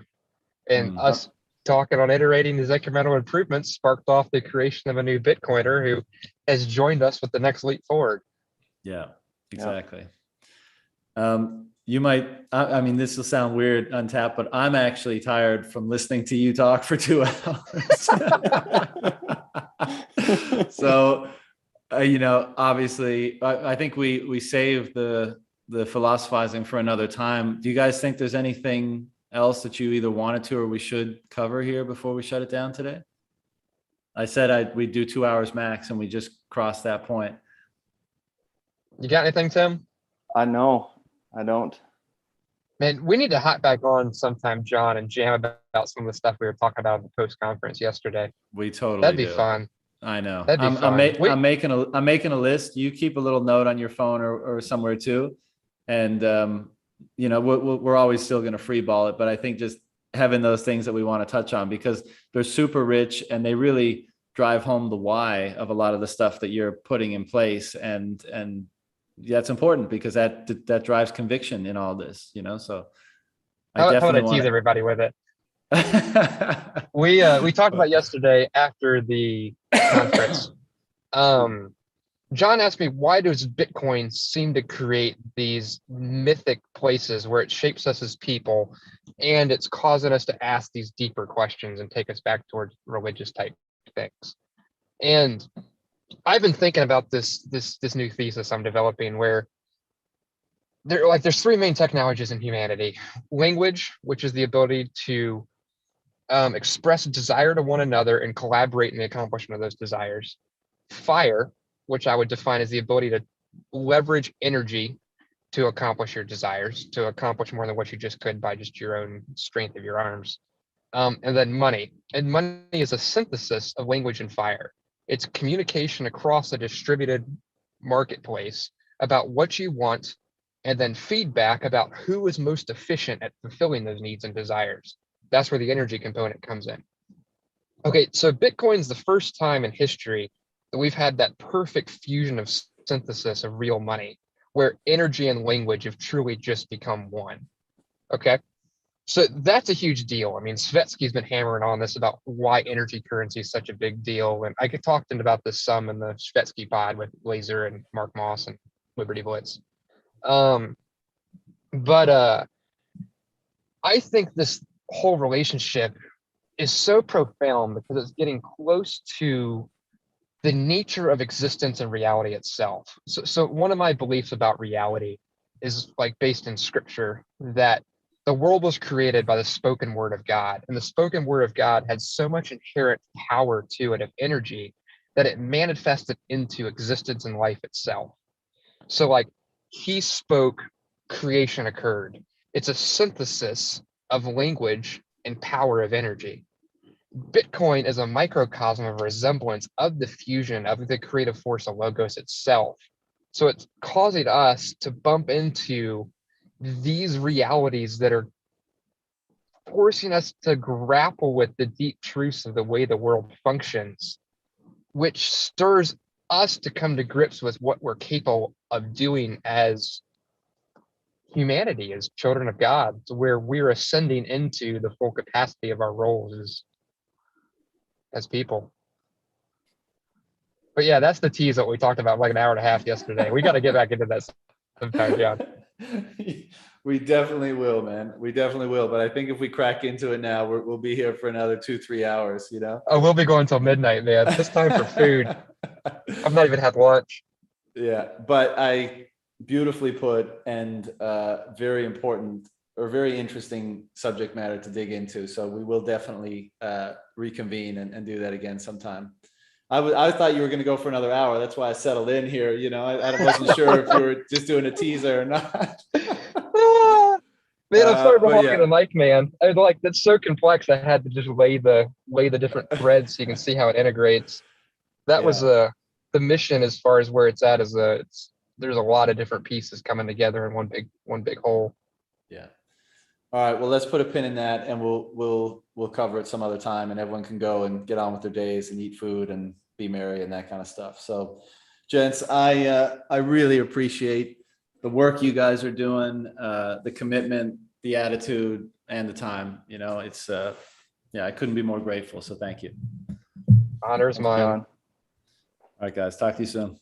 and us talking on iterating these incremental improvements sparked off the creation of a new Bitcoiner who has joined us with the next leap forward. Yeah, exactly. You might, I mean, this will sound weird, Untapped, but I'm actually tired from listening to you talk for 2 hours. So, you know, obviously, I think we saved the philosophizing for another time. Do you guys think there's anything else that you either wanted to or we should cover here before we shut it down today? I said we'd do 2 hours max, and we just crossed that point. You got anything, Tim? I know. I don't. Man, we need to hop back on sometime, John, and jam about some of the stuff we were talking about in the post conference yesterday. We totally That'd be fun. I know. That'd be fun. I'm making a list. You keep a little note on your phone or somewhere too, and you know, we're always still going to free ball it, but I think just having those things that we want to touch on, because they're super rich and they really drive home the why of a lot of the stuff that you're putting in place, and that's important, because that drives conviction in all this, you know. So I definitely want to tease everybody with it. We talked about yesterday after the conference. John asked me, why does Bitcoin seem to create these mythic places where it shapes us as people, and it's causing us to ask these deeper questions and take us back towards religious type things? And I've been thinking about this new thesis I'm developing, where there's three main technologies in humanity: language, which is the ability to express desire to one another and collaborate in the accomplishment of those desires; fire, which I would define as the ability to leverage energy to accomplish your desires, to accomplish more than what you just could by just your own strength of your arms; and then money. And money is a synthesis of language and fire. It's communication across a distributed marketplace about what you want, and then feedback about who is most efficient at fulfilling those needs and desires. That's where the energy component comes in. Okay, so Bitcoin's the first time in history that we've had that perfect fusion of synthesis of real money, where energy and language have truly just become one. Okay, so that's a huge deal. I mean, Svetsky's been hammering on this about why energy currency is such a big deal, and I could talk about this some in the Svetsky pod with Laser and Mark Moss and Liberty Blitz. But I think this whole relationship is so profound because it's getting close to the nature of existence and reality itself. So one of my beliefs about reality is based in scripture, that the world was created by the spoken word of God, and the spoken word of God had so much inherent power to it of energy that it manifested into existence and life itself. So he spoke, creation occurred. It's a synthesis of language and power of energy. Bitcoin is a microcosm of a resemblance of the fusion of the creative force of Logos itself. So it's causing us to bump into these realities that are forcing us to grapple with the deep truths of the way the world functions, which stirs us to come to grips with what we're capable of doing as humanity, as children of God, to where we're ascending into the full capacity of our roles as people. But yeah, that's the tease that we talked about an hour and a half yesterday. We got to get back into that sometime, John. We definitely will, man. We definitely will. But I think if we crack into it now, we'll be here for another 2-3 hours, you know? Oh, we'll be going till midnight, man. It's time for food. I've not even had lunch. Yeah, but I beautifully put, and very important or very interesting subject matter to dig into. So we will definitely reconvene and do that again sometime. I thought you were going to go for another hour. That's why I settled in here. You know, I wasn't sure if you were just doing a teaser or not. Man, I'm sorry for hogging yeah. the mic, man. I was that's so complex. I had to just lay the different threads so you can see how it integrates. That was the mission as far as where it's at. There's a lot of different pieces coming together in one big whole. Yeah. All right. Well, let's put a pin in that, and we'll cover it some other time, and everyone can go and get on with their days and eat food and be merry and that kind of stuff. So, gents, I really appreciate the work you guys are doing, the commitment, the attitude, and the time. You know, it's I couldn't be more grateful. So thank you. Honor's mine. John. All right, guys. Talk to you soon.